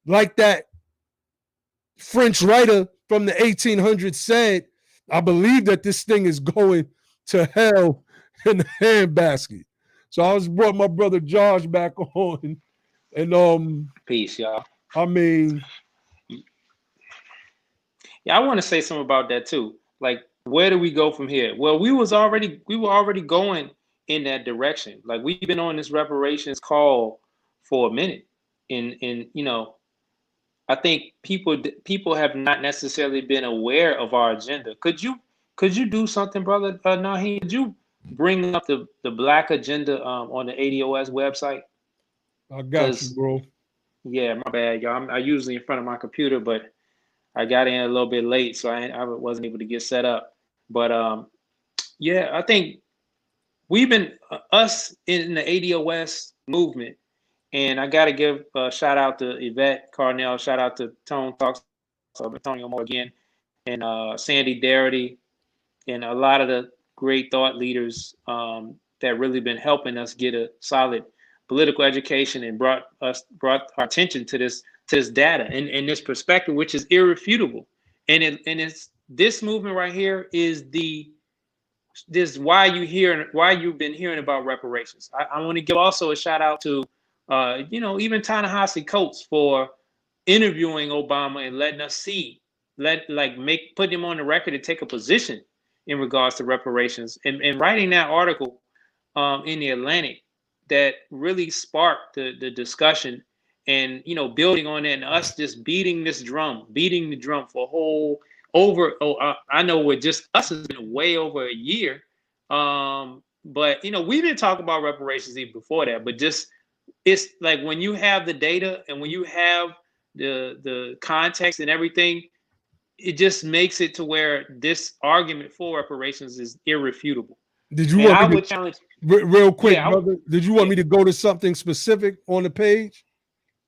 like that French writer from the 1800s said, I believe that this thing is going to hell in the handbasket. So I just brought my brother Josh back on. And peace, y'all. I mean, yeah, I want to say something about that too. Like, where do we go from here? Well, we were already going in that direction. Like, we've been on this reparations call for a minute, and I think people have not necessarily been aware of our agenda. Could you do something, brother Naheem? Could you bring up the Black agenda on the ADOS website? I got you, bro. Yeah, my bad, y'all. I usually in front of my computer, but I got in a little bit late, so I wasn't able to get set up. But yeah, I think we've been us in the ADOS movement, and I got to give a shout out to Yvette Carnell, shout out to Tone Talks, Antonio Moore again, and Sandy Darity, and a lot of the great thought leaders that really been helping us get a solid political education and brought our attention to this data and this perspective, which is irrefutable. And it's this movement right here is why you've been hearing about reparations. I want to give also a shout out to even Ta-Nehisi Coates for interviewing Obama and letting us put him on the record to take a position in regards to reparations, and writing that article in the Atlantic that really sparked the discussion, and building on that, and us just beating the drum for I know with just us has been way over a year, but we've been talking about reparations even before that, but just it's like when you have the data and when you have the context and everything, it just makes it to where this argument for reparations is irrefutable. Did you want me to challenge real quick, brother? Did you want me to go to something specific on the page?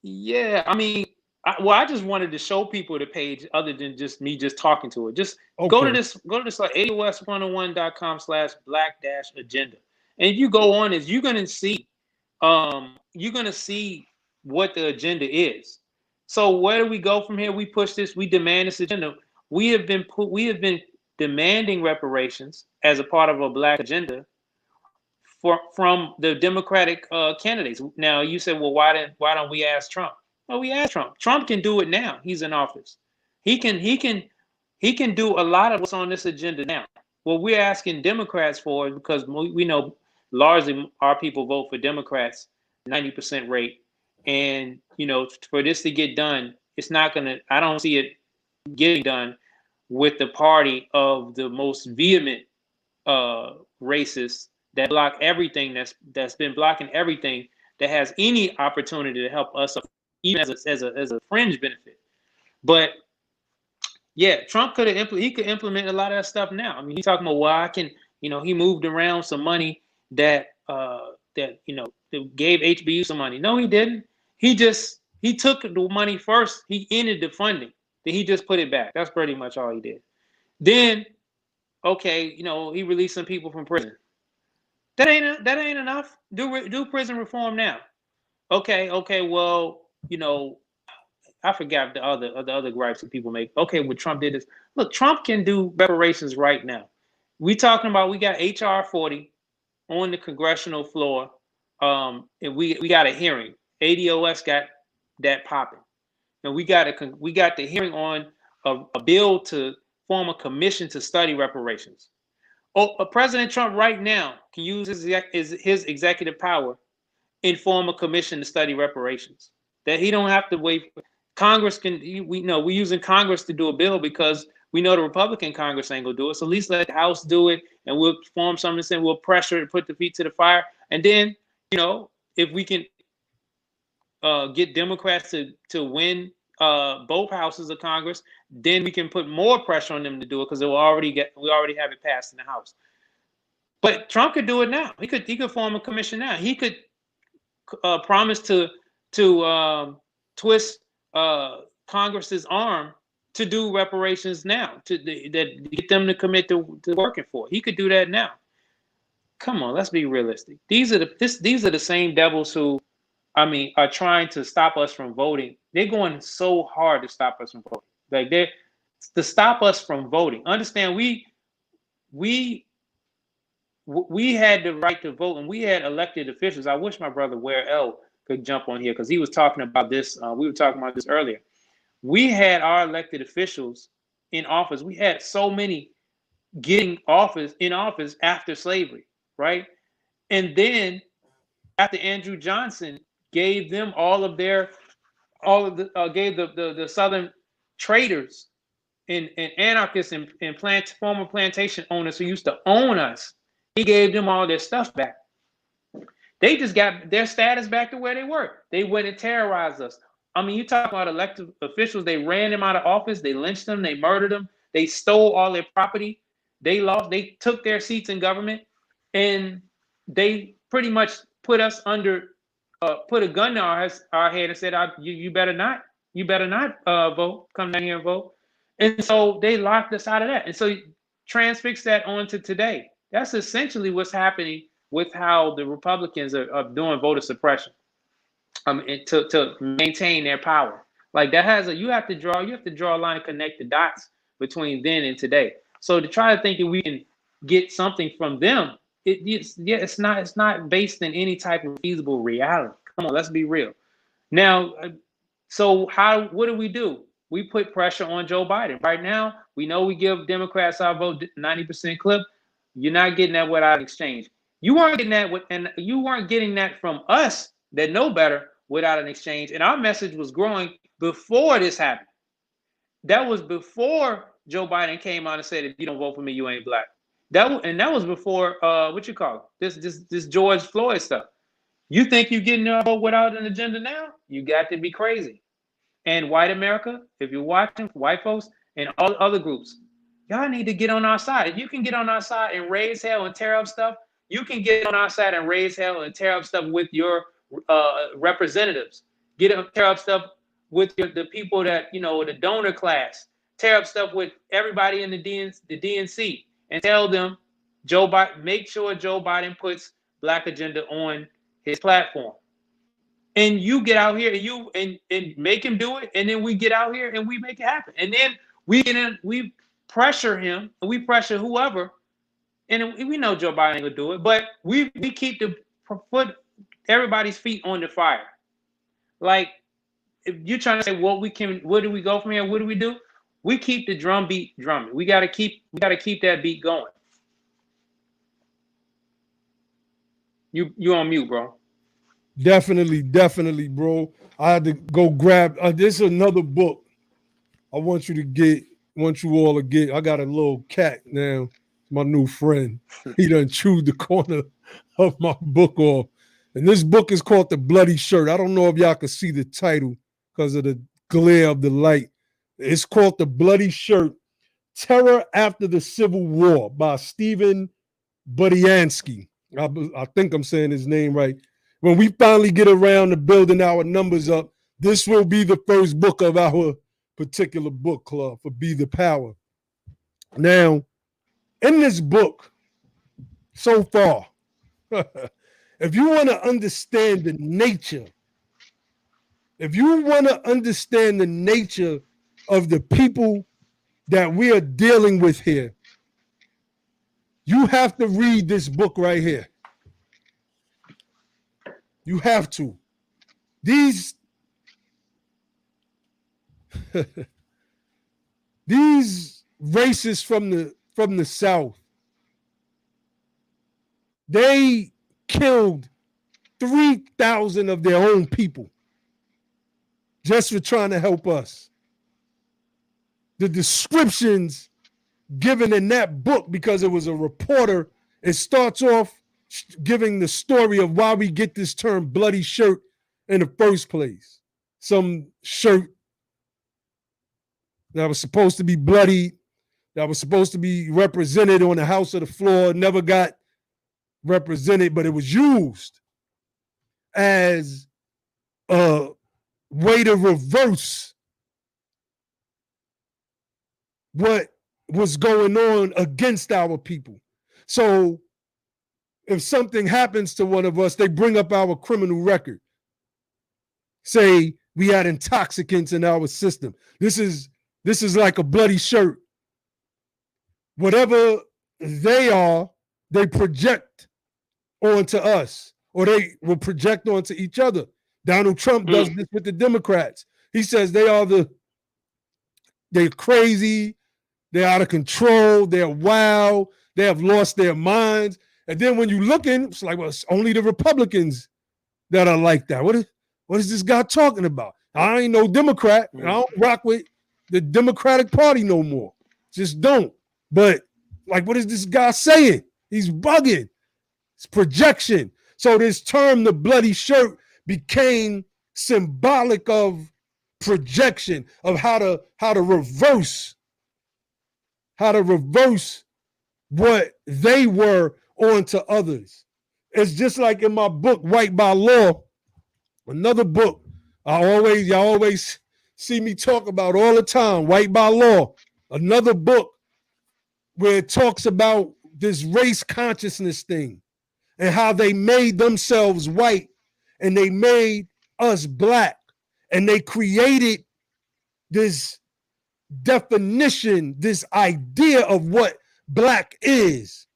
Yeah, I mean, I just wanted to show people the page other than just me just talking to it. Just go to Okay. this like aos101.com/black-agenda. And if you go on this, you're gonna see what the agenda is. So where do we go from here? We push this, we demand this agenda. We have been demanding reparations as a part of a black agenda from the Democratic candidates. Now you said, well, why don't we ask Trump? Well, we asked Trump. Trump can do it now. He's in office. He can do a lot of what's on this agenda now. What we're asking Democrats for, because we know largely our people vote for Democrats, 90% rate, and for this to get done, it's not gonna. I don't see it getting done with the party of the most vehement racists that block everything that's been blocking everything that has any opportunity to help us, even as a fringe benefit. But yeah, Trump could implement a lot of that stuff now. I mean, he's talking about, well, I can, he moved around some money that that gave HBU some money. No, he didn't. He took the money first. He ended the funding. Then he just put it back. That's pretty much all he did. Then, okay, he released some people from prison. That ain't enough. Do prison reform now. Okay. Well, I forgot the other gripes that people make. Okay, well, Trump did this. Look, Trump can do reparations right now. We got HR 40 on the congressional floor, and we got a hearing. ADOS got that popping, and we got the hearing on a bill to form a commission to study reparations. President Trump right now can use his executive power and form a commission to study reparations. That he don't have to wait. Congress can. We're using Congress to do a bill because we know the Republican Congress ain't gonna do it. So at least let the House do it, and we'll form something and we'll pressure and put the feet to the fire. And then if we can get Democrats to win both houses of Congress, then we can put more pressure on them to do it because we already have it passed in the House. But Trump could do it now. He could form a commission now. He could promise to twist Congress's arm to do reparations now, to get them to commit to working for it. He could do that now. Come on, let's be realistic. These are the same devils who, are trying to stop us from voting. They're going so hard to stop us from voting. Like to stop us from voting. Understand, we had the right to vote, and we had elected officials. I wish my brother Ware L could jump on here because he was talking about this. We were talking about this earlier. We had our elected officials in office. We had so many getting in office after slavery, right? And then after Andrew Johnson gave them gave the Southern traders and anarchists and former plantation owners who used to own us, he gave them all their stuff back. They just got their status back to where they were. They went and terrorized us. You talk about elected officials, they ran them out of office, they lynched them, they murdered them, they stole all their property, they took their seats in government, and they pretty much put us under, put a gun to our head and said, you better not vote, come down here and vote. And so they locked us out of that. And so transfix that onto today. That's essentially what's happening with how the Republicans are doing voter suppression. To maintain their power. Like that you have to draw a line and connect the dots between then and today. So to try to think that we can get something from them, it's not based in any type of feasible reality. Come on, let's be real. Now, so what do? We put pressure on Joe Biden. Right now, we know we give Democrats our vote 90% clip. You're not getting that without exchange. You weren't getting that from us that know better without an exchange. And our message was growing before this happened. That was before Joe Biden came out and said, if you don't vote for me, you ain't black. That was before this George Floyd stuff. You think you're getting a vote without an agenda now? You got to be crazy. And white America, if you're watching, white folks and all other groups, y'all need to get on our side. If you can get on our side and raise hell and tear up stuff, you can get on our side and raise hell and tear up stuff with your representatives. Tear up stuff with the people that, the donor class. Tear up stuff with everybody in the DNC and tell them Joe Biden, make sure Joe Biden puts Black agenda on his platform. And you get out here and make him do it, and then we get out here and we make it happen. And then we pressure him, and we pressure whoever, and we know Joe Biden ain't gonna do it, but we keep put everybody's feet on the fire. Like, if you're trying to say where do we go from here? What do we do? We keep the drum beat drumming. We gotta keep that beat going. You on mute, bro. Definitely, bro. I had to go grab. This is another book I want you all to get. I got a little cat now. My new friend. He done chewed the corner of my book off. And this book is called The Bloody Shirt. I don't know if y'all can see the title because of the glare of the light. It's called The Bloody Shirt, Terror After the Civil War by Stephen Budiansky. I think I'm saying his name right. When we finally get around to building our numbers up, this will be the first book of our particular book club for Be the Power. Now, in this book, so far, if you want to understand the nature, of the people that we are dealing with here, you have to read this book right here. You have to. These racists from the South, they killed 3,000 of their own people just for trying to help us. The descriptions given in that book, because it was a reporter, it starts off giving the story of why we get this term bloody shirt in the first place. Some shirt that was supposed to be bloody, that was supposed to be represented on the House of the Floor, never got represented, but it was used as a way to reverse what was going on against our people. So if something happens to one of us, they bring up our criminal record. Say we had intoxicants in our system. This is like a bloody shirt. Whatever they are, they project onto us, or they will project onto each other. Donald Trump does this with the Democrats. He says they're crazy, they're out of control, they're wild, they have lost their minds. And then when you look in, it's like, well, it's only the Republicans that are like that. What is this guy talking about? I ain't no Democrat. I don't rock with the Democratic Party no more. Just don't. But like, what is this guy saying? He's bugging. It's projection. So this term, the bloody shirt, became symbolic of projection, of how to reverse what they were onto others. It's just like in my book, White by Law, another book y'all always see me talk about all the time, White by Law, another book where it talks about this race consciousness thing and how they made themselves white and they made us black, and they created this definition, this idea of what black is.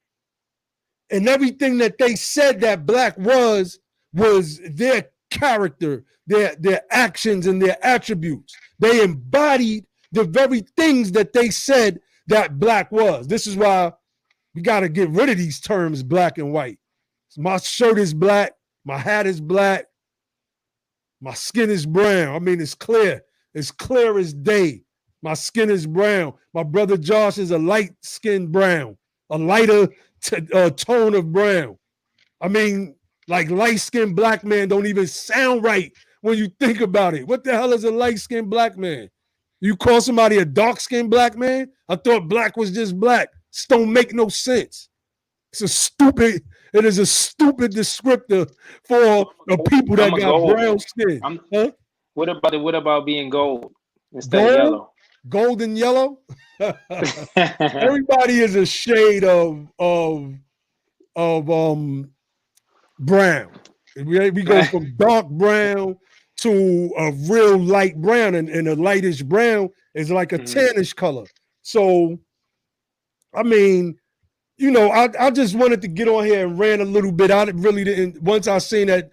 And everything that they said that black was their character, their actions and their attributes. They embodied the very things that they said that black was. This is why we got to get rid of these terms, black and white. My shirt is black, my hat is black, my skin is brown. I mean, it's clear as day. My skin is brown. My brother Josh is a light-skinned brown, a lighter tone of brown. I mean, like, light-skinned black man don't even sound right when you think about it. What the hell is a light-skinned black man? You call somebody a dark-skinned black man? I thought black was just black. This don't make no sense. It is a stupid descriptor for the people that got brown skin. What about being gold instead of Gold, yellow? gold and yellow. Everybody is a shade of brown. We go from dark brown to a real light brown, and a lightish brown is like a Mhm. tannish color. So, I mean, I just wanted to get on here and rant a little bit. I really didn't. Once I seen that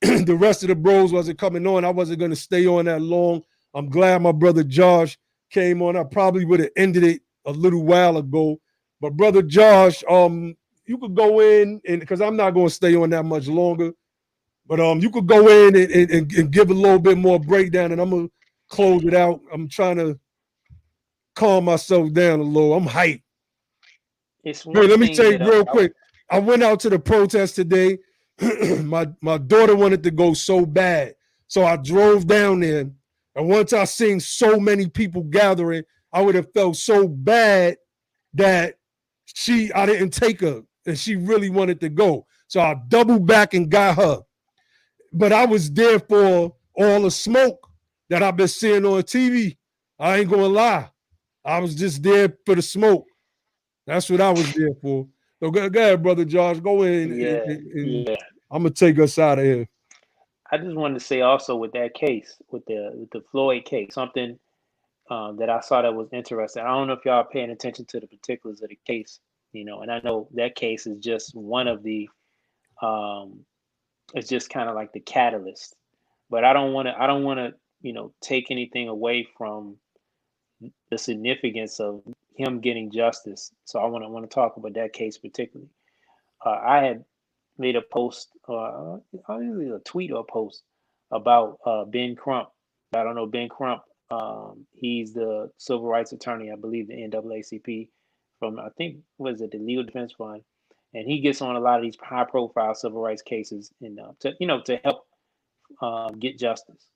the rest of the bros wasn't coming on, I wasn't going to stay on that long. I'm glad my brother Josh came on. I probably would have ended it a little while ago, but brother Josh, you could go in, and because I'm not going to stay on that much longer. But you could go in and give a little bit more breakdown, and I'm gonna close it out. I'm trying to calm myself down a little. I'm hyped. It's Hey, one let me thing tell you that real quick. I went out to the protest today. my daughter wanted to go so bad, so I drove down there. And once I seen so many people gathering, I would have felt so bad that I didn't take her, and she really wanted to go. So I doubled back and got her. But I was there for all the smoke that I've been seeing on TV. I ain't gonna lie. I was just there for the smoke. That's what I was there for. So go ahead, brother Josh. Go in, yeah, and yeah. I'm gonna take us out of here. I just wanted to say also with that case, with the Floyd case, something that I saw that was interesting. I don't know if y'all are paying attention to the particulars of the case, and I know that case is just one of the um, it's just kind of like the catalyst. But I don't want to take anything away from the significance of him getting justice. So I want to talk about that case particularly. I had made a post, either a tweet or a post about Ben Crump. I don't know Ben Crump. He's the civil rights attorney, I believe, the NAACP from, I think, was it the Legal Defense Fund, and he gets on a lot of these high-profile civil rights cases, and to help get justice.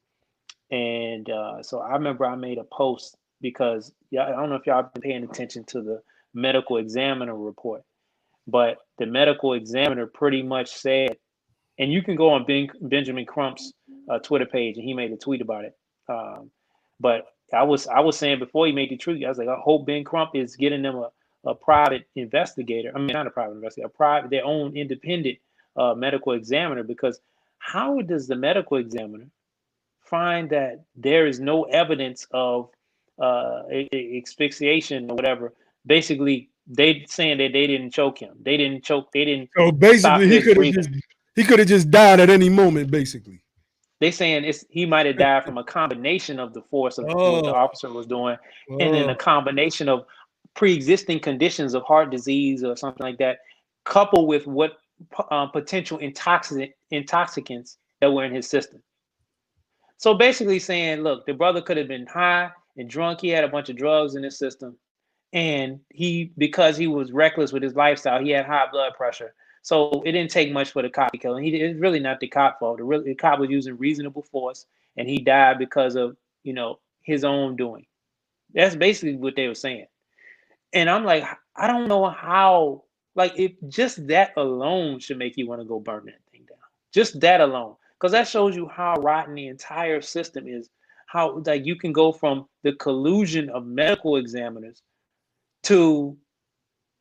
And so I remember I made a post because, yeah, I don't know if y'all been paying attention to the medical examiner report, but the medical examiner pretty much said, and you can go on Benjamin Crump's Twitter page, and he made a tweet about it. But I was saying before he made the tweet, I was like, I hope Ben Crump is getting them a private investigator. I mean, not a private investigator, their own independent medical examiner, because how does the medical examiner find that there is no evidence of asphyxiation or whatever? Basically, they saying that they didn't choke him. They didn't choke. They didn't So stop basically, his breathing. he could have just died at any moment. Basically. They saying he might have died from a combination of the force of what the Oh, officer was doing, and then a oh, combination of pre-existing conditions of heart disease or something like that, coupled with what potential intoxicants that were in his system. So basically saying, look, the brother could have been high and drunk. He had a bunch of drugs in his system. And because he was reckless with his lifestyle, he had high blood pressure. So it didn't take much for the cop to kill him. It's really not the cop fault. The cop was using reasonable force, and he died because of his own doing. That's basically what they were saying. And I'm like, I don't know how. Like, if just that alone should make you want to go burn that thing down. Just that alone, because that shows you how rotten the entire system is. How, like, you can go from the collusion of medical examiners to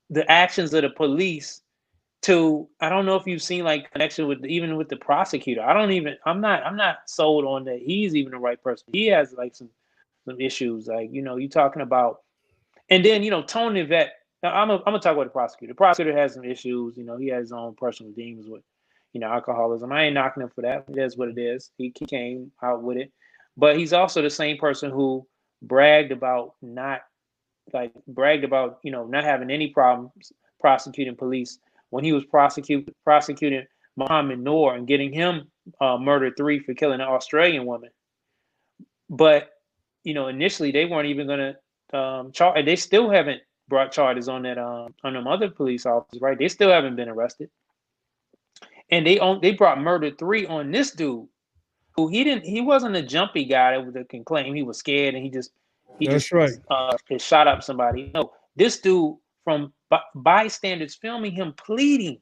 the actions of the police to, I don't know if you've seen like connection with even with the prosecutor. I'm not sold on that he's even the right person. He has like some issues, like you talking about. And then Tony Vet. Now I'm gonna talk about the prosecutor. The prosecutor has some issues. He has his own personal demons with alcoholism. I ain't knocking him for that. It is what it is. He came out with it, but he's also the same person who bragged about not not having any problems prosecuting police when he was prosecuting Muhammad Noor and getting him murdered 3 for killing an Australian woman. But initially they weren't even going to charge. They still haven't brought charges on that on them other police officers, right? They still haven't been arrested, and they brought murder 3 on this dude who he wasn't a jumpy guy that can claim he was scared and he just that's right. shot up somebody. No, this dude from bystanders filming him pleading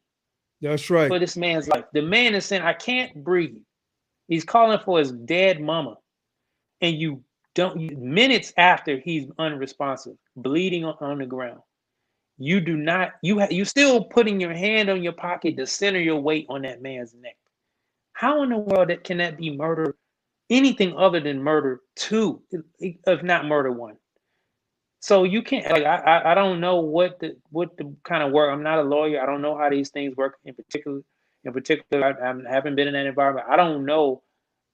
That's right. for this man's life. The man is saying, "I can't breathe." He's calling for his dead mama. and minutes after he's unresponsive, bleeding on the ground, you do not, you still putting your hand on your pocket to center your weight on that man's neck. How in the world can that be murder? Anything other than murder two, if not murder one. So you can't, like, I don't know what the kind of work. I'm not a lawyer. I don't know how these things work in particular. I haven't been in that environment. I don't know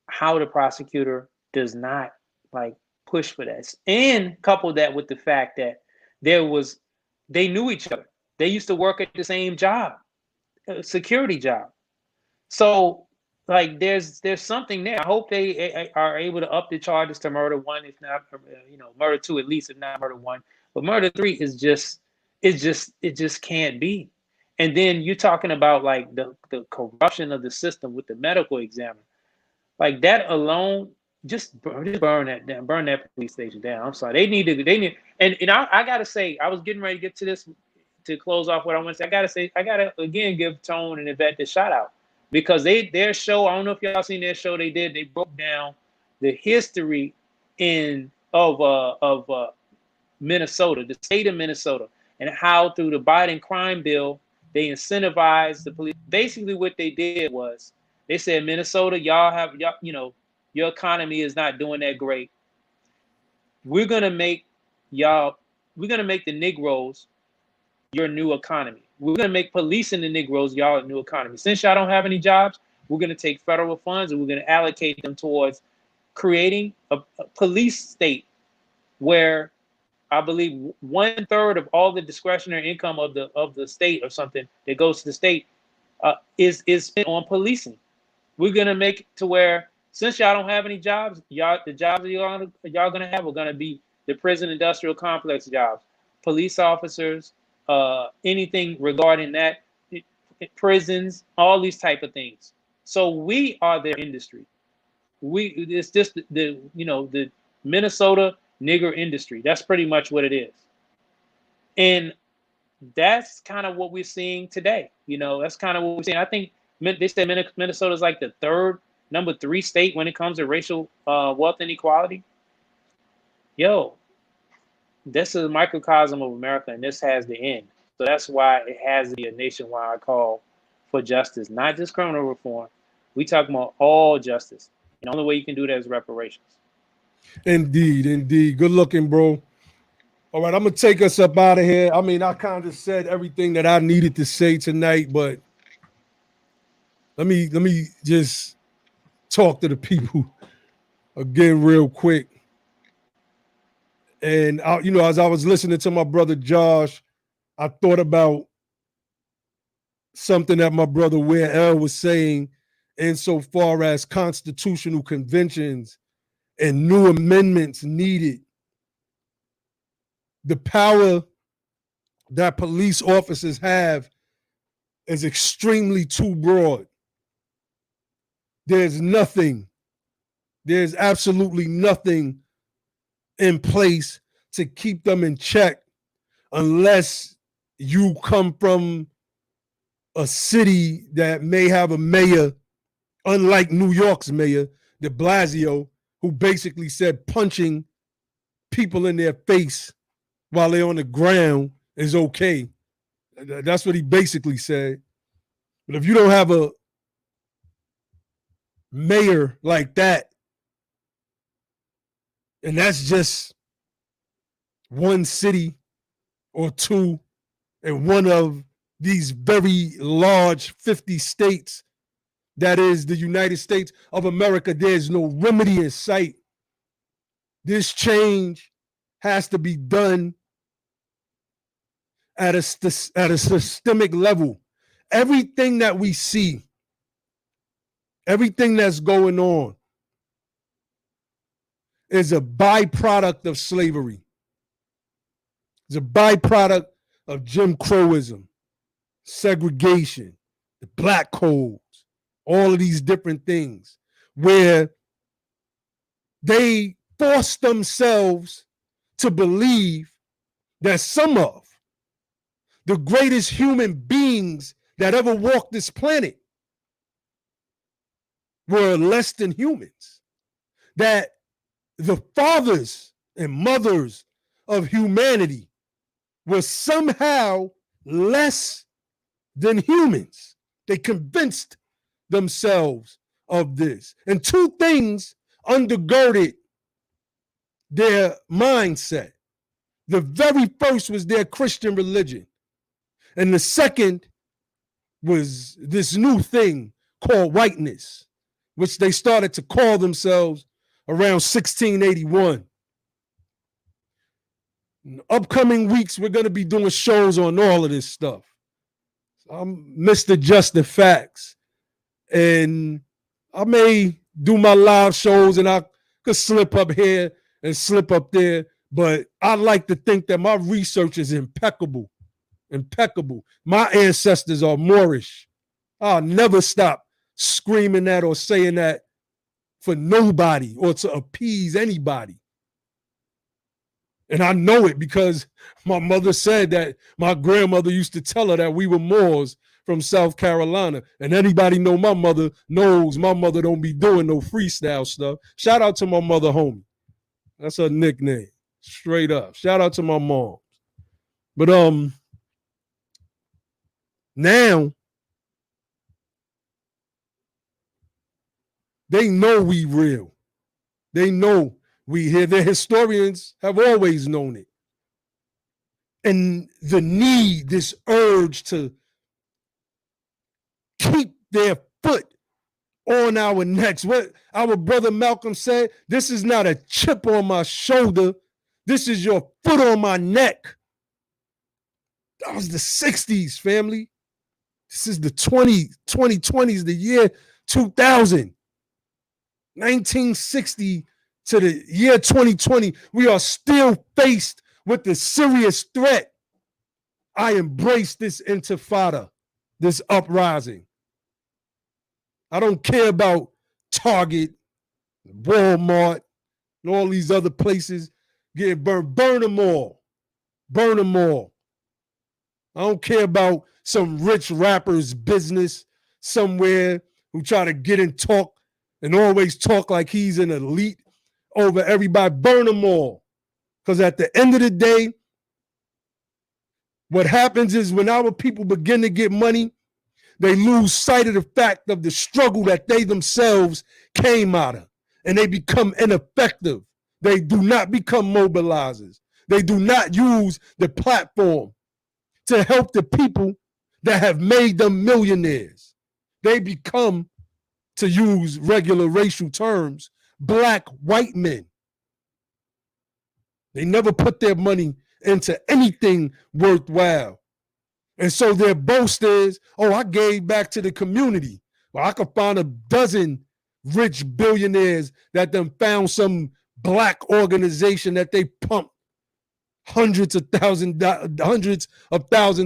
how the prosecutor does not like push for that, and couple that with the fact that they knew each other. They used to work at the same job, security job. So like there's something there. I hope they are able to up the charges to murder one, if not murder two at least, if not murder one. But murder three is it just can't be. And then you're talking about like the corruption of the system with the medical examiner. Like that alone, just burn that down, burn that police station down. I'm sorry. They need and I gotta say, I was getting ready to get to this to close off what I want to say. I gotta again give Tone and Yvette the shout out because their show, I don't know if y'all seen their show they did, they broke down the history of Minnesota, the state of Minnesota, and how through the Biden crime bill they incentivized the police. Basically, what they did was they said, Minnesota, your economy is not doing that great. We're gonna make the Negroes your new economy. We're gonna make policing the Negroes y'all new economy. Since y'all don't have any jobs, we're gonna take federal funds and we're gonna allocate them towards creating a police state where I believe 1/3 of all the discretionary income of the state or something that goes to the state is spent on policing. We're gonna make it to where since y'all don't have any jobs, the jobs that y'all gonna have are gonna be the prison industrial complex jobs, police officers, anything regarding that, prisons, all these type of things. So we are their industry. It's just the Minnesota nigger industry. That's pretty much what it is. And that's kind of what we're seeing today. That's kind of what we're seeing. I think they said Minnesota is like the number 3 state when it comes to racial wealth inequality. Yo, this is a microcosm of America, and this has the end. So that's why it has to be a nationwide call for justice, not just criminal reform. We talk about all justice. And the only way you can do that is reparations. Indeed. Good looking, bro. All right, I'm gonna take us up out of here. I mean, I kind of said everything that I needed to say tonight, but let me just talk to the people again real quick. And as I was listening to my brother Josh, I thought about something that my brother Ware L was saying insofar as constitutional conventions and new amendments needed. The power that police officers have is extremely too broad. There's absolutely nothing in place to keep them in check unless you come from a city that may have a mayor, unlike New York's mayor, de Blasio, who basically said punching people in their face while they're on the ground is okay. That's what he basically said. But if you don't have a mayor like that, and that's just one city or two in one of these very large 50 states, that is the United States of America, there's no remedy in sight. This change has to be done at a systemic level. Everything that we see, everything that's going on is a byproduct of slavery. It's a byproduct of Jim Crowism, segregation, the black codes, all of these different things where they force themselves to believe that some of the greatest human beings that ever walked this planet were less than humans. That the fathers and mothers of humanity were somehow less than humans. They convinced themselves of this. And two things undergirded their mindset. The very first was their Christian religion. And the second was this new thing called whiteness, which they started to call themselves around 1681. In the upcoming weeks, we're going to be doing shows on all of this stuff. I'm Mr. Just the Facts. And I may do my live shows and I could slip up here and slip up there, but I like to think that my research is impeccable. Impeccable. My ancestors are Moorish. I'll never stop screaming that or saying that for nobody or to appease anybody. And I know it because my mother said that my grandmother used to tell her that we were Moors from South Carolina. And anybody know my mother knows my mother don't be doing no freestyle stuff. Shout out to my mother, homie. That's her nickname. Straight up. Shout out to my mom. But now they know we real. They know we here. The historians have always known it. And the need, this urge to keep their foot on our necks. What our brother Malcolm said, this is not a chip on my shoulder. This is your foot on my neck. That was the 60s, family. This is the 2020s, the year 2000. 1960 to the year 2020, we are still faced with the serious threat. I embrace this intifada, this uprising. I don't care about Target, Walmart, and all these other places getting burned. Burn them all. Burn them all. I don't care about some rich rapper's business somewhere who try to get and talk and always talk like he's an elite over everybody. Burn them all. Because at the end of the day, what happens is when our people begin to get money, they lose sight of the fact of the struggle that they themselves came out of. And they become ineffective. They do not become mobilizers. They do not use the platform to help the people that have made them millionaires. They become, to use regular racial terms, black white men. They never put their money into anything worthwhile. And so their boast is, oh, I gave back to the community. Well, I could find a dozen rich billionaires that then found some black organization that they pumped hundreds of thousands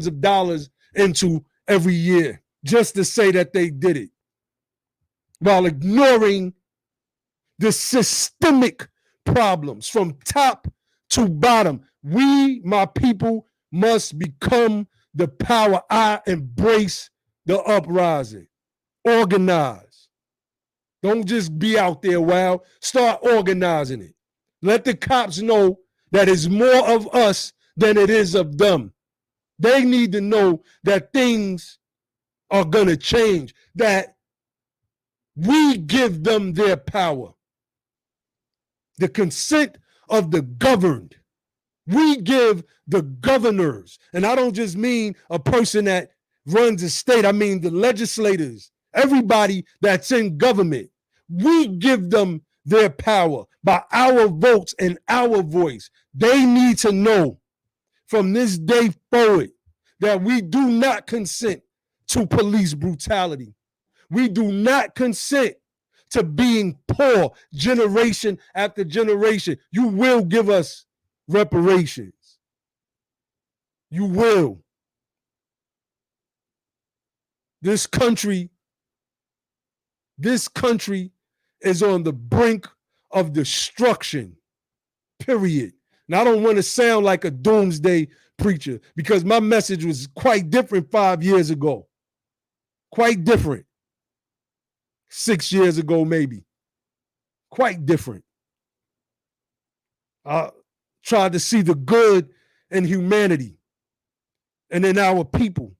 of dollars into every year just to say that they did it, while ignoring the systemic problems from top to bottom. We, my people, must become the power. I embrace the uprising. Organize. Don't just be out there wild. Start organizing it. Let the cops know that it's more of us than it is of them. They need to know that things are going to change, that we give them their power. The consent of the governed. We give the governors, and I don't just mean a person that runs a state, I mean the legislators, everybody that's in government. We give them their power by our votes and our voice. They need to know from this day forward that we do not consent to police brutality. We do not consent to being poor generation after generation. You will give us reparations. You will. This country is on the brink of destruction, period. And I don't want to sound like a doomsday preacher because my message was quite different 5 years ago. Quite different. 6 years ago, maybe. Quite different. I tried to see the good in humanity and in our people.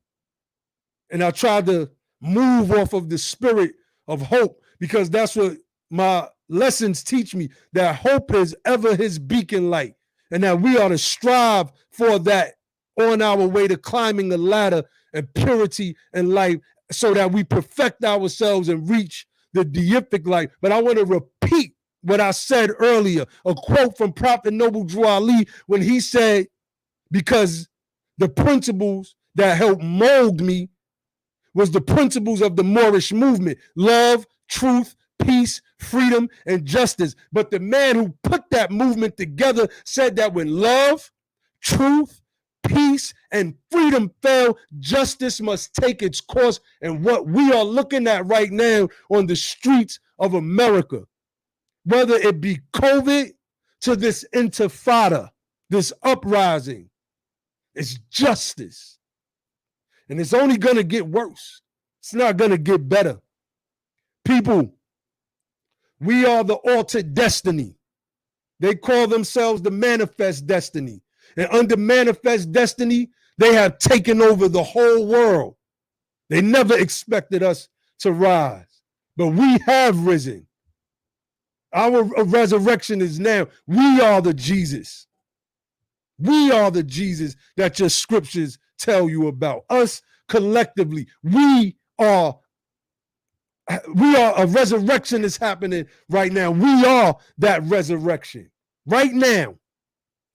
And I tried to move off of the spirit of hope, because that's what my lessons teach me, that hope is ever his beacon light, and that we ought to strive for that on our way to climbing the ladder and purity and life, so that we perfect ourselves and reach the deific life. But I want to repeat what I said earlier, a quote from Prophet Noble Drew Ali, when he said, because the principles that helped mold me was the principles of the Moorish movement: love, truth, peace, freedom, and justice. But the man who put that movement together said that when love, truth, peace, and freedom fail, justice must take its course. And what we are looking at right now on the streets of America, whether it be COVID to this intifada, this uprising, is justice. And it's only going to get worse. It's not going to get better. People, we are the altered destiny. They call themselves the manifest destiny. And under manifest destiny, they have taken over the whole world. They never expected us to rise, but we have risen. Our resurrection is now. We are the Jesus. We are the Jesus that your scriptures tell you about. Us collectively, we are a resurrection is happening right now. We are that resurrection right now.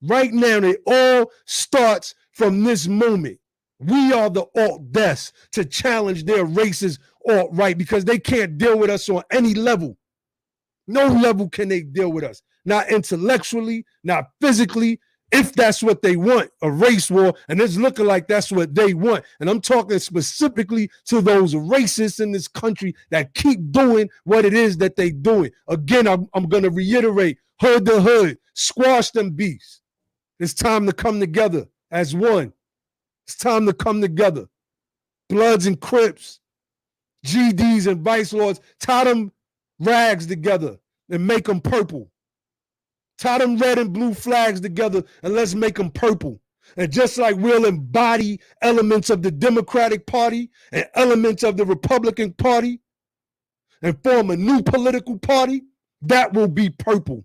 Right now, it all starts from this moment. We are the alt-des to challenge their racist alt-right, because they can't deal with us on any level. No level can they deal with us. Not intellectually, not physically. If that's what they want, a race war, and it's looking like that's what they want. And I'm talking specifically to those racists in this country that keep doing what it is that they doing. Again, I'm going to reiterate, hood to hood, squash them beasts. It's time to come together as one. It's time to come together. Bloods and Crips, GDs and Vice Lords, tie them rags together and make them purple. Tie them red and blue flags together and let's make them purple. And just like we'll embody elements of the Democratic Party and elements of the Republican Party and form a new political party, that will be purple.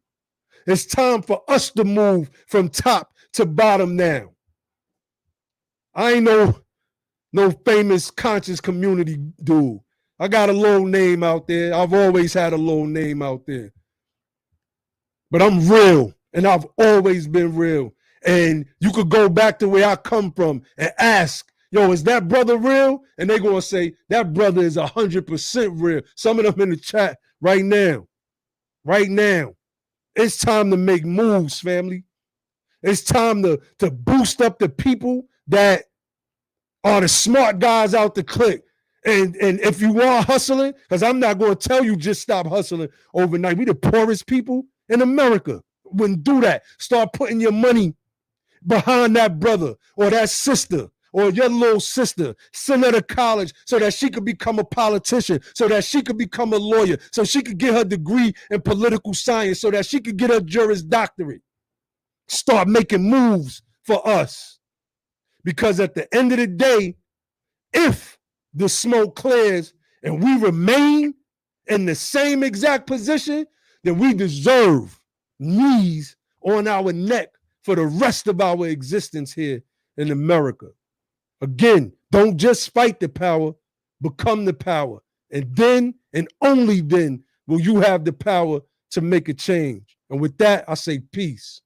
It's time for us to move from top to bottom now. I ain't no famous conscious community dude. I got a little name out there. I've always had a little name out there. But I'm real, and I've always been real. And you could go back to where I come from and ask, yo, is that brother real? And they're going to say, that brother is 100% real. Some of them in the chat right now. Right now. It's time to make moves, family. It's time to boost up the people that are the smart guys out the clique. And if you are hustling, because I'm not going to tell you just stop hustling overnight. We the poorest people in America. Wouldn't do that. Start putting your money behind that brother or that sister or your little sister. Send her to college so that she could become a politician, so that she could become a lawyer, so she could get her degree in political science, so that she could get her Juris Doctorate. Start making moves for us. Because at the end of the day, if the smoke clears and we remain in the same exact position, then we deserve knees on our neck for the rest of our existence here in America. Again, don't just fight the power, become the power. And then, and only then, will you have the power to make a change. And with that, I say peace.